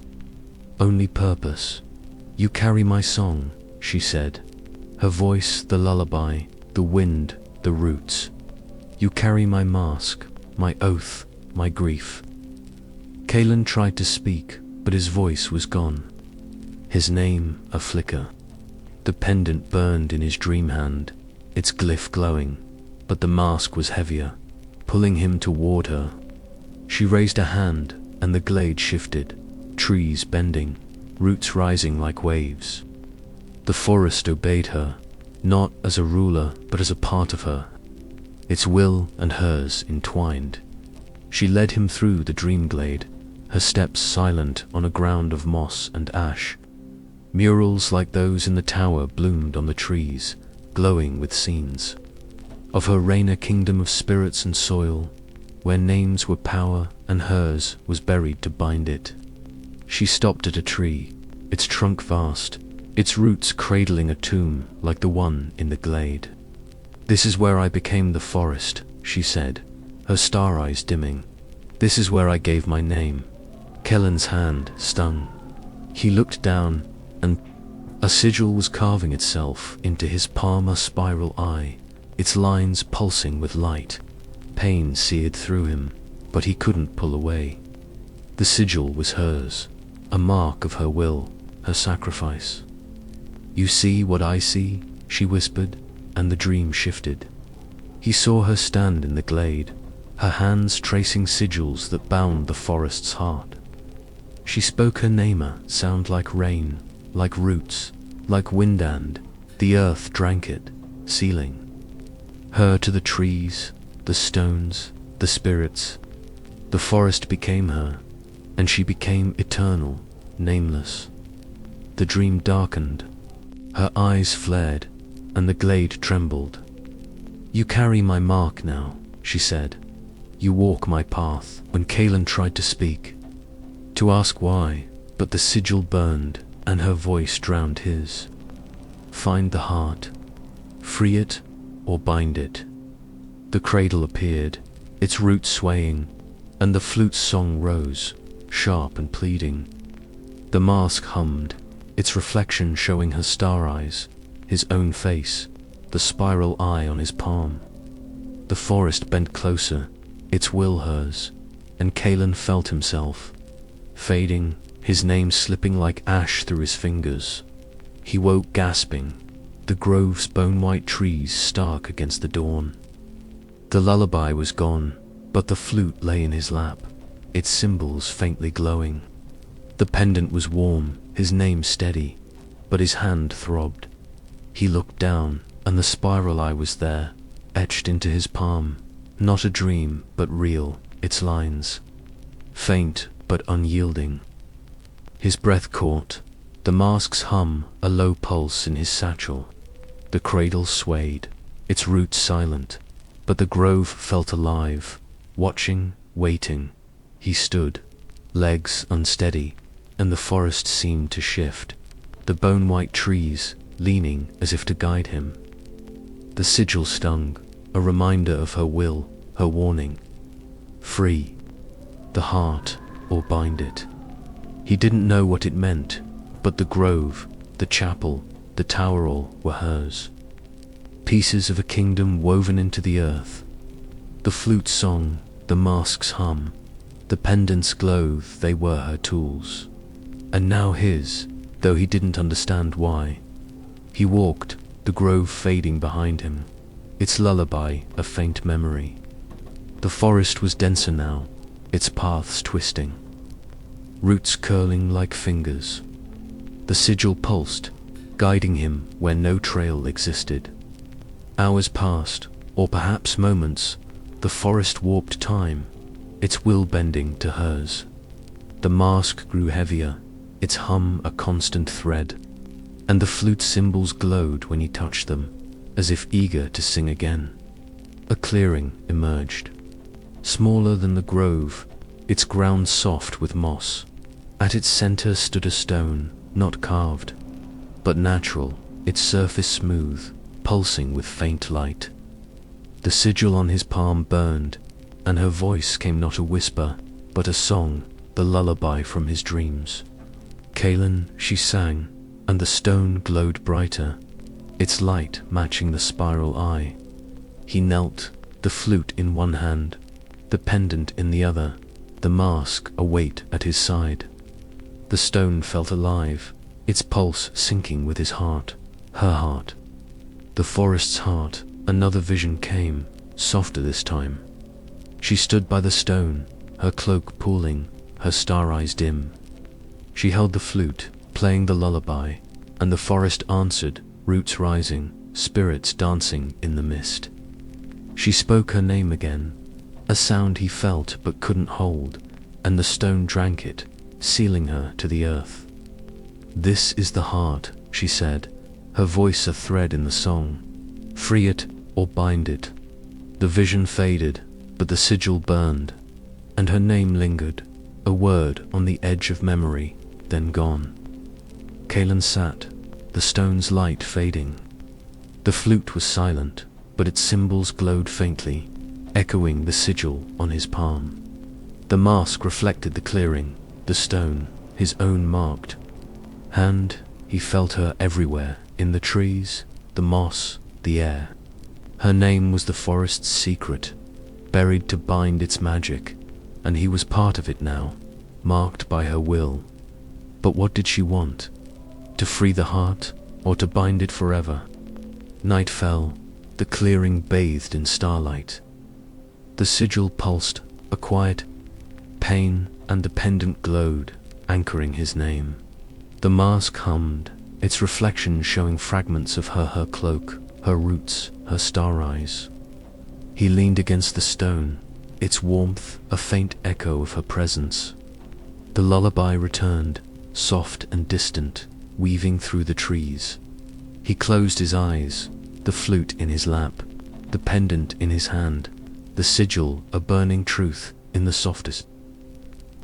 only purpose. "You carry my song," she said, her voice the lullaby, the wind, the roots. "You carry my mask, my oath, my grief." Kalen tried to speak, but his voice was gone. His name a flicker. The pendant burned in his dream hand, its glyph glowing, but the mask was heavier, pulling him toward her. She raised a hand, and the glade shifted, trees bending, roots rising like waves. The forest obeyed her, not as a ruler, but as a part of her, its will and hers entwined. She led him through the dream glade, her steps silent on a ground of moss and ash. Murals like those in the tower bloomed on the trees, glowing with scenes of her Raina kingdom of spirits and soil, where names were power and hers was buried to bind it. She stopped at a tree, its trunk vast, its roots cradling a tomb like the one in the glade. "This is where I became the forest," she said, her star eyes dimming. "This is where I gave my name." Kellen's hand stung. He looked down, and a sigil was carving itself into his palm, a spiral eye, its lines pulsing with light. Pain seared through him, but he couldn't pull away. The sigil was hers, a mark of her will, her sacrifice. "You see what I see?" she whispered, and the dream shifted. He saw her stand in the glade, her hands tracing sigils that bound the forest's heart. She spoke her name, a sound like rain, like roots, like wind, and the earth drank it, sealing her to the trees, the stones, the spirits. The forest became her, and she became eternal, nameless. The dream darkened, her eyes flared, and the glade trembled. "You carry my mark now," she said. "You walk my path." When Kalen tried to speak, to ask why, but the sigil burned, and her voice drowned his. "Find the heart. Free it, or bind it." The cradle appeared, its roots swaying, and the flute's song rose, sharp and pleading. The mask hummed, its reflection showing her star eyes, his own face, the spiral eye on his palm. The forest bent closer, its will hers, and Kalen felt himself fading, his name slipping like ash through his fingers. He woke gasping, the grove's bone-white trees stark against the dawn. The lullaby was gone, but the flute lay in his lap, its cymbals faintly glowing. The pendant was warm, his name steady, but his hand throbbed. He looked down, and the spiral eye was there, etched into his palm, not a dream, but real, its lines faint but unyielding. His breath caught, the mask's hum a low pulse in his satchel. The cradle swayed, its roots silent, but the grove felt alive, watching, waiting. He stood, legs unsteady, and the forest seemed to shift, the bone-white trees leaning as if to guide him. The sigil stung, a reminder of her will, her warning. Free the heart, or bind it. He didn't know what it meant, but the grove, the chapel, the tower, all were hers. Pieces of a kingdom woven into the earth. The flute's song, the mask's hum, the pendant's glow, they were her tools. And now his, though he didn't understand why. He walked, the grove fading behind him, its lullaby a faint memory. The forest was denser now, its paths twisting, roots curling like fingers. The sigil pulsed, guiding him where no trail existed. Hours passed, or perhaps moments. The forest warped time, its will bending to hers. The mask grew heavier, its hum a constant thread, and the flute cymbals glowed when he touched them, as if eager to sing again. A clearing emerged, smaller than the grove, its ground soft with moss. At its center stood a stone, not carved, but natural, its surface smooth, pulsing with faint light. The sigil on his palm burned, and her voice came not a whisper, but a song, the lullaby from his dreams. Kaelin, she sang, and the stone glowed brighter, its light matching the spiral eye. He knelt, the flute in one hand, the pendant in the other, the mask a weight at his side. The stone felt alive, its pulse syncing with his heart, her heart. The forest's heart, another vision came, softer this time. She stood by the stone, her cloak pooling, her star eyes dim. She held the flute, playing the lullaby, and the forest answered, roots rising, spirits dancing in the mist. She spoke her name again, a sound he felt but couldn't hold, and the stone drank it, sealing her to the earth. "This is the heart," she said, her voice a thread in the song. "Free it or bind it." The vision faded, but the sigil burned, and her name lingered, a word on the edge of memory, then gone. Kaelin sat, the stone's light fading. The flute was silent, but its cymbals glowed faintly, echoing the sigil on his palm. The mask reflected the clearing, the stone, his own marked. And he felt her everywhere, in the trees, the moss, the air. Her name was the forest's secret, buried to bind its magic, and he was part of it now, marked by her will. But what did she want? To free the heart, or to bind it forever? Night fell, the clearing bathed in starlight. The sigil pulsed, a quiet pain, and the pendant glowed, anchoring his name. The mask hummed, its reflection showing fragments of her cloak, her roots, her star eyes. He leaned against the stone, its warmth a faint echo of her presence. The lullaby returned, soft and distant, weaving through the trees. He closed his eyes, the flute in his lap, the pendant in his hand, the sigil a burning truth in the softest.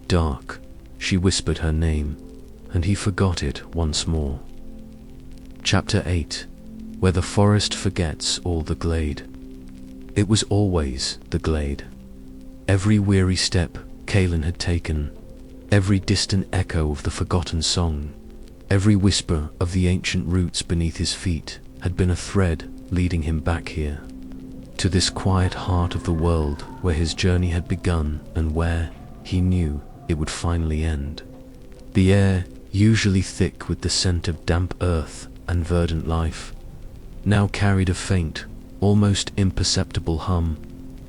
"Dark," she whispered her name, and he forgot it once more. Chapter 8, Where the Forest Forgets All the Glade. It was always the glade. Every weary step Kaelin had taken, every distant echo of the forgotten song, every whisper of the ancient roots beneath his feet had been a thread leading him back here, to this quiet heart of the world where his journey had begun and where, he knew, it would finally end. The air, usually thick with the scent of damp earth and verdant life, now carried a faint, almost imperceptible hum,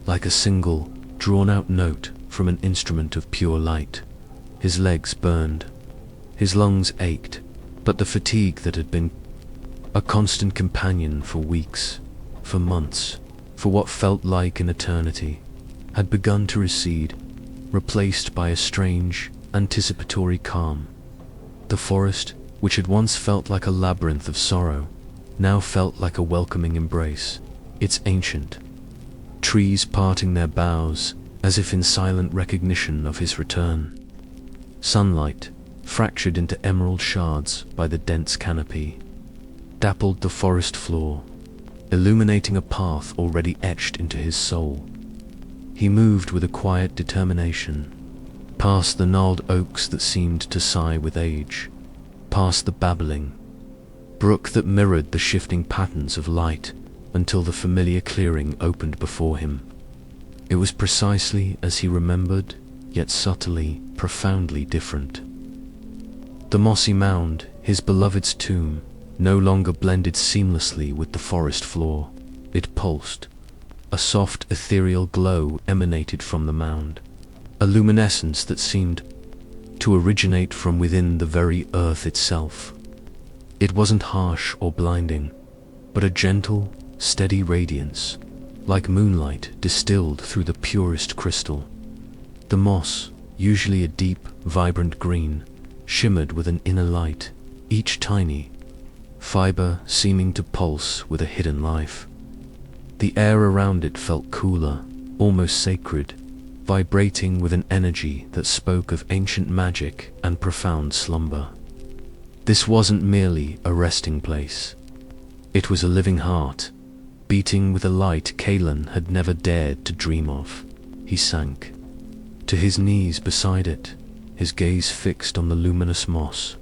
like a single, drawn-out note from an instrument of pure light. His legs burned, his lungs ached, but the fatigue that had been a constant companion for weeks, for months, for what felt like an eternity, had begun to recede, replaced by a strange, anticipatory calm. The forest, which had once felt like a labyrinth of sorrow, now felt like a welcoming embrace, its ancient trees parting their boughs as if in silent recognition of his return. Sunlight, fractured into emerald shards by the dense canopy, dappled the forest floor, illuminating a path already etched into his soul. He moved with a quiet determination, past the gnarled oaks that seemed to sigh with age, past the babbling brook that mirrored the shifting patterns of light, until the familiar clearing opened before him. It was precisely as he remembered, yet subtly, profoundly different. The mossy mound, his beloved's tomb, no longer blended seamlessly with the forest floor. It pulsed. A soft, ethereal glow emanated from the mound, a luminescence that seemed to originate from within the very earth itself. It wasn't harsh or blinding, but a gentle, steady radiance, like moonlight distilled through the purest crystal. The moss, usually a deep, vibrant green, shimmered with an inner light, each tiny fiber seeming to pulse with a hidden life. The air around it felt cooler, almost sacred, vibrating with an energy that spoke of ancient magic and profound slumber. This wasn't merely a resting place. It was a living heart, beating with a light Kalen had never dared to dream of. He sank to his knees beside it, his gaze fixed on the luminous moss.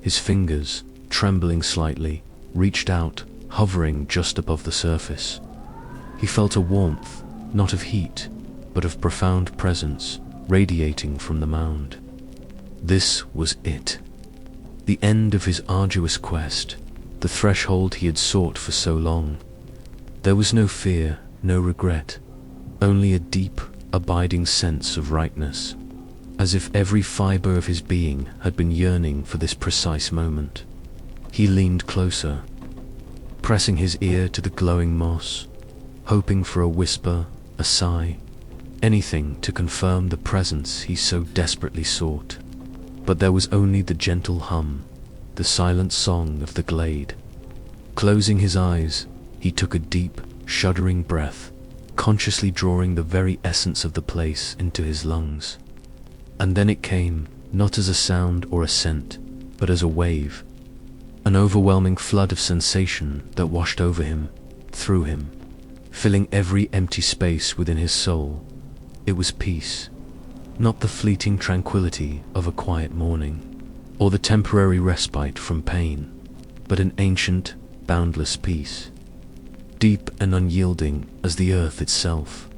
His fingers, trembling slightly, reached out, hovering just above the surface. He felt a warmth, not of heat, but of profound presence, radiating from the mound. This was it. The end of his arduous quest, the threshold he had sought for so long. There was no fear, no regret, only a deep, abiding sense of rightness, as if every fiber of his being had been yearning for this precise moment. He leaned closer, pressing his ear to the glowing moss, hoping for a whisper, a sigh, anything to confirm the presence he so desperately sought. But there was only the gentle hum, the silent song of the glade. Closing his eyes, he took a deep, shuddering breath, consciously drawing the very essence of the place into his lungs. And then it came, not as a sound or a scent, but as a wave, an overwhelming flood of sensation that washed over him, through him, filling every empty space within his soul. It was peace, not the fleeting tranquility of a quiet morning, or the temporary respite from pain, but an ancient, boundless peace, deep and unyielding as the earth itself.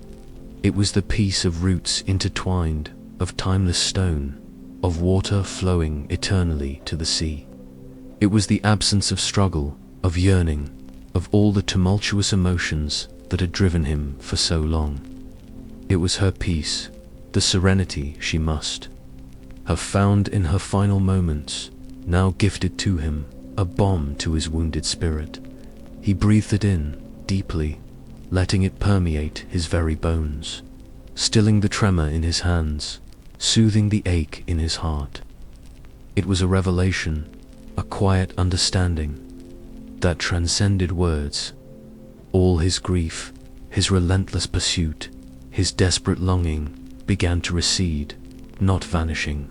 It was the peace of roots intertwined, of timeless stone, of water flowing eternally to the sea. It was the absence of struggle, of yearning, of all the tumultuous emotions that had driven him for so long. It was her peace, the serenity she must have found in her final moments, now gifted to him, a balm to his wounded spirit. He breathed it in, deeply, letting it permeate his very bones, stilling the tremor in his hands, soothing the ache in his heart. It was a revelation, a quiet understanding that transcended words. All his grief, his relentless pursuit, his desperate longing began to recede, not vanishing,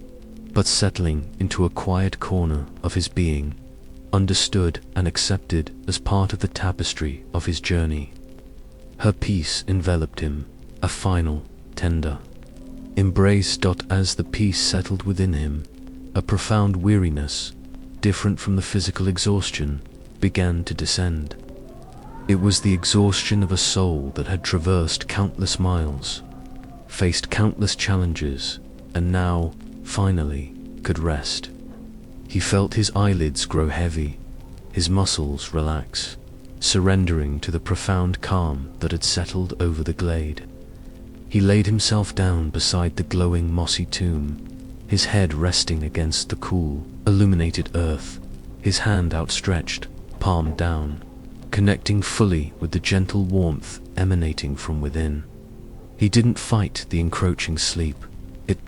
but settling into a quiet corner of his being, understood and accepted as part of the tapestry of his journey. Her peace enveloped him, a final, tender embrace. As the peace settled within him, a profound weariness, different from the physical exhaustion, began to descend. It was the exhaustion of a soul that had traversed countless miles, faced countless challenges, and now, finally, could rest. He felt his eyelids grow heavy, his muscles relax, surrendering to the profound calm that had settled over the glade. He laid himself down beside the glowing mossy tomb, his head resting against the cool, illuminated earth, his hand outstretched, palm down, connecting fully with the gentle warmth emanating from within. He didn't fight the encroaching sleep. It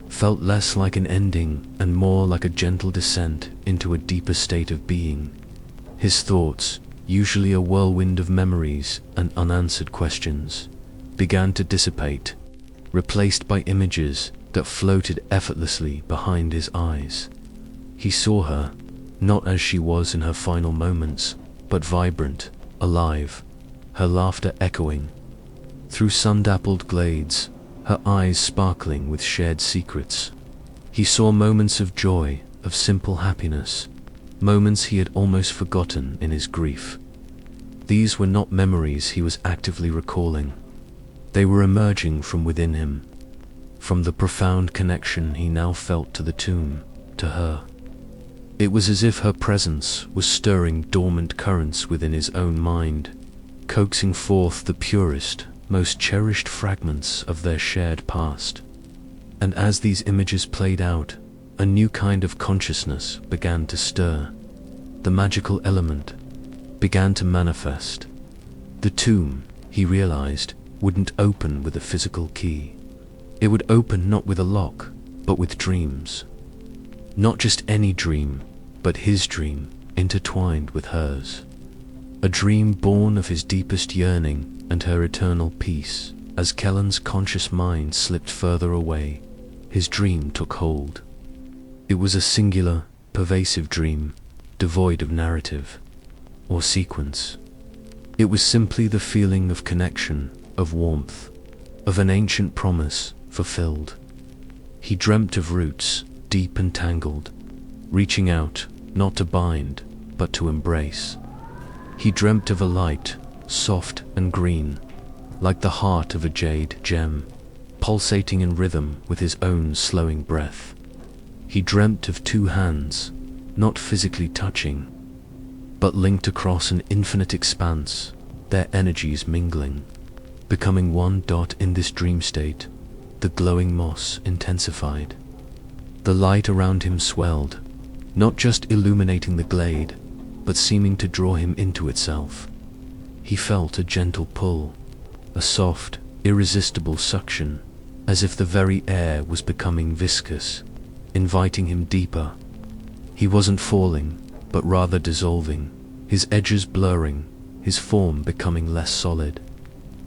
felt less like an ending and more like a gentle descent into a deeper state of being. His thoughts, usually a whirlwind of memories and unanswered questions, began to dissipate, replaced by images that floated effortlessly behind his eyes. He saw her, not as she was in her final moments, but vibrant, alive, her laughter echoing through sun-dappled glades, her eyes sparkling with shared secrets. He saw moments of joy, of simple happiness, moments he had almost forgotten in his grief. These were not memories he was actively recalling. They were emerging from within him, from the profound connection he now felt to the tomb, to her. It was as if her presence was stirring dormant currents within his own mind, coaxing forth the purest, most cherished fragments of their shared past. And as these images played out, a new kind of consciousness began to stir. The magical element began to manifest. The tomb, he realized, wouldn't open with a physical key. It would open not with a lock, but with dreams. Not just any dream, but his dream, intertwined with hers. A dream born of his deepest yearning and her eternal peace. As Kellen's conscious mind slipped further away, his dream took hold. It was a singular, pervasive dream, devoid of narrative or sequence. It was simply the feeling of connection, of warmth, of an ancient promise fulfilled. He dreamt of roots, deep and tangled, reaching out, not to bind, but to embrace. He dreamt of a light, soft and green, like the heart of a jade gem, pulsating in rhythm with his own slowing breath. He dreamt of two hands, not physically touching, but linked across an infinite expanse, their energies mingling, becoming one dot in this dream state. The glowing moss intensified. The light around him swelled, not just illuminating the glade, but seeming to draw him into itself. He felt a gentle pull, a soft, irresistible suction, as if the very air was becoming viscous, inviting him deeper. He wasn't falling, but rather dissolving, his edges blurring, his form becoming less solid.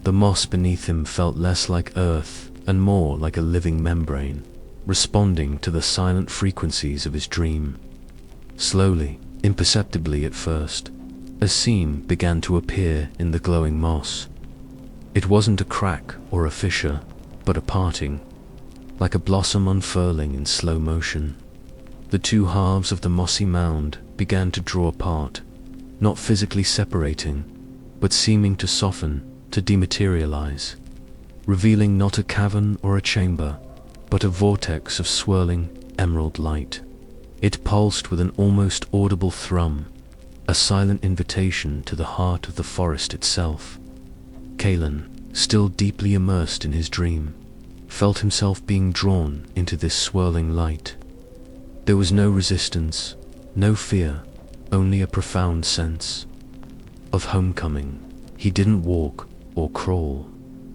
The moss beneath him felt less like earth and more like a living membrane, responding to the silent frequencies of his dream. Slowly, imperceptibly at first, a seam began to appear in the glowing moss. It wasn't a crack or a fissure, but a parting, like a blossom unfurling in slow motion. The two halves of the mossy mound began to draw apart, not physically separating, but seeming to soften, to dematerialize, revealing not a cavern or a chamber, but a vortex of swirling, emerald light. It pulsed with an almost audible thrum, a silent invitation to the heart of the forest itself. Kalen, still deeply immersed in his dream, felt himself being drawn into this swirling light. There was no resistance, no fear, only a profound sense of homecoming. He didn't walk or crawl,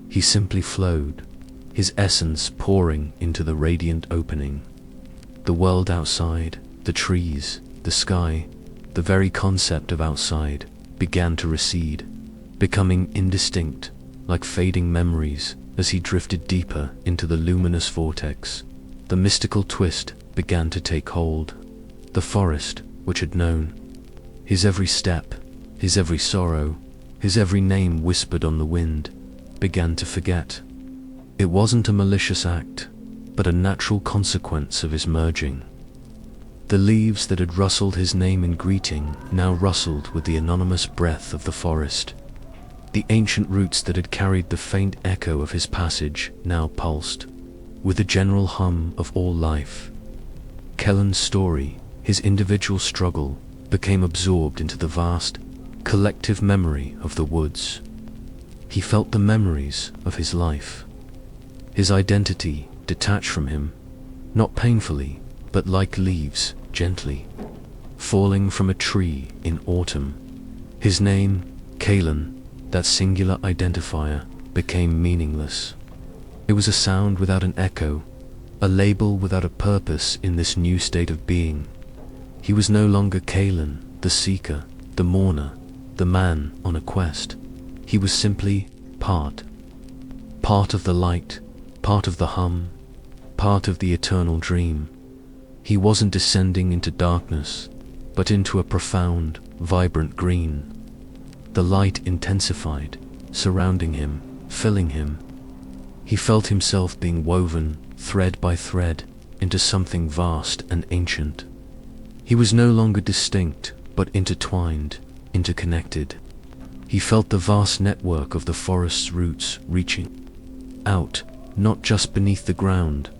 he simply flowed, his essence pouring into the radiant opening. The world outside, the trees, the sky, the very concept of outside, began to recede, becoming indistinct, like fading memories. As he drifted deeper into the luminous vortex, the mystical twist began to take hold. The forest, which had known his every step, his every sorrow, his every name whispered on the wind, began to forget. It wasn't a malicious act, but a natural consequence of his merging. The leaves that had rustled his name in greeting now rustled with the anonymous breath of the forest. The ancient roots that had carried the faint echo of his passage now pulsed, with the general hum of all life. Kellen's story, his individual struggle, became absorbed into the vast, collective memory of the woods. He felt the memories of his life. His identity detached from him, not painfully, but like leaves, gently, falling from a tree in autumn. His name, Kalen, that singular identifier, became meaningless. It was a sound without an echo, a label without a purpose in this new state of being. He was no longer Kalen, the seeker, the mourner, the man on a quest. He was simply part of the light, part of the hum, part of the eternal dream. He wasn't descending into darkness, but into a profound, vibrant green. The light intensified, surrounding him, filling him. He felt himself being woven, thread by thread, into something vast and ancient. He was no longer distinct, but intertwined, interconnected. He felt the vast network of the forest's roots reaching out, not just beneath the ground,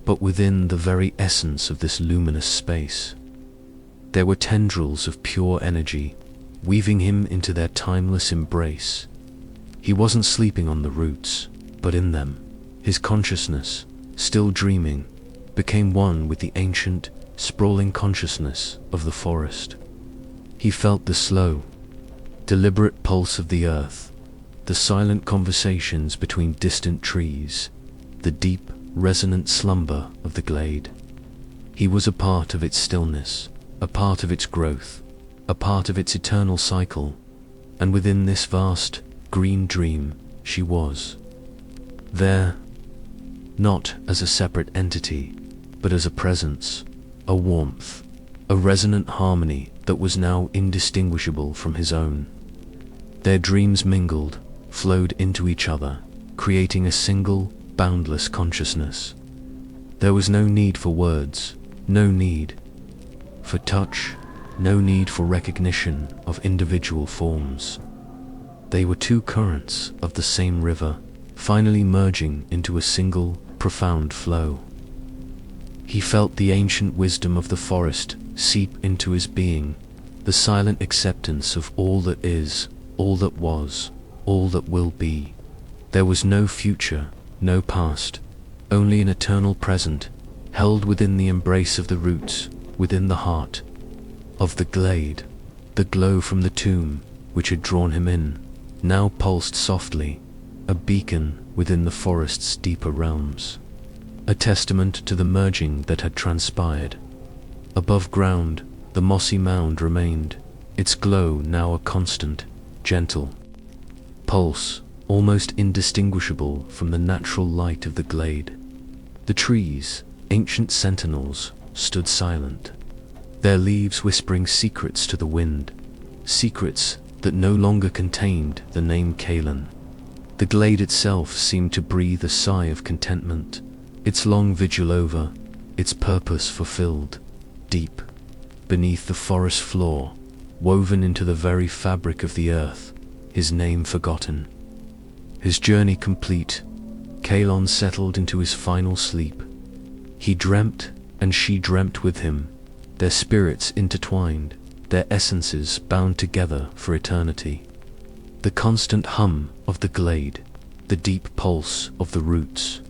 but within the very essence of this luminous space. There were tendrils of pure energy, weaving him into their timeless embrace. He wasn't sleeping on the roots, but in them. His consciousness, still dreaming, became one with the ancient, sprawling consciousness of the forest. He felt the slow, deliberate pulse of the earth, the silent conversations between distant trees, the deep, resonant slumber of the glade. He was a part of its stillness, a part of its growth, a part of its eternal cycle, and within this vast, green dream she was. There, not as a separate entity, but as a presence, a warmth, a resonant harmony that was now indistinguishable from his own. Their dreams mingled, flowed into each other, creating a single, boundless consciousness. There was no need for words, no need for touch, no need for recognition of individual forms. They were two currents of the same river, finally merging into a single, profound flow. He felt the ancient wisdom of the forest seep into his being, the silent acceptance of all that is, all that was, all that will be. There was no future, no past, only an eternal present, held within the embrace of the roots, within the heart of the glade. The glow from the tomb, which had drawn him in, now pulsed softly, a beacon within the forest's deeper realms, a testament to the merging that had transpired. Above ground, the mossy mound remained, its glow now a constant, gentle pulse, almost indistinguishable from the natural light of the glade. The trees, ancient sentinels, stood silent, their leaves whispering secrets to the wind, secrets that no longer contained the name Kalan. The glade itself seemed to breathe a sigh of contentment, its long vigil over, its purpose fulfilled. Deep beneath the forest floor, woven into the very fabric of the earth, his name forgotten. His journey complete, Kalon settled into his final sleep. He dreamt, and she dreamt with him, their spirits intertwined, their essences bound together for eternity. The constant hum of the glade, the deep pulse of the roots,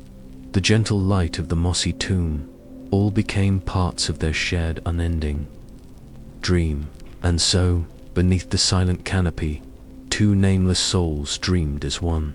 the gentle light of the mossy tomb, all became parts of their shared unending dream. And so, beneath the silent canopy, two nameless souls dreamed as one.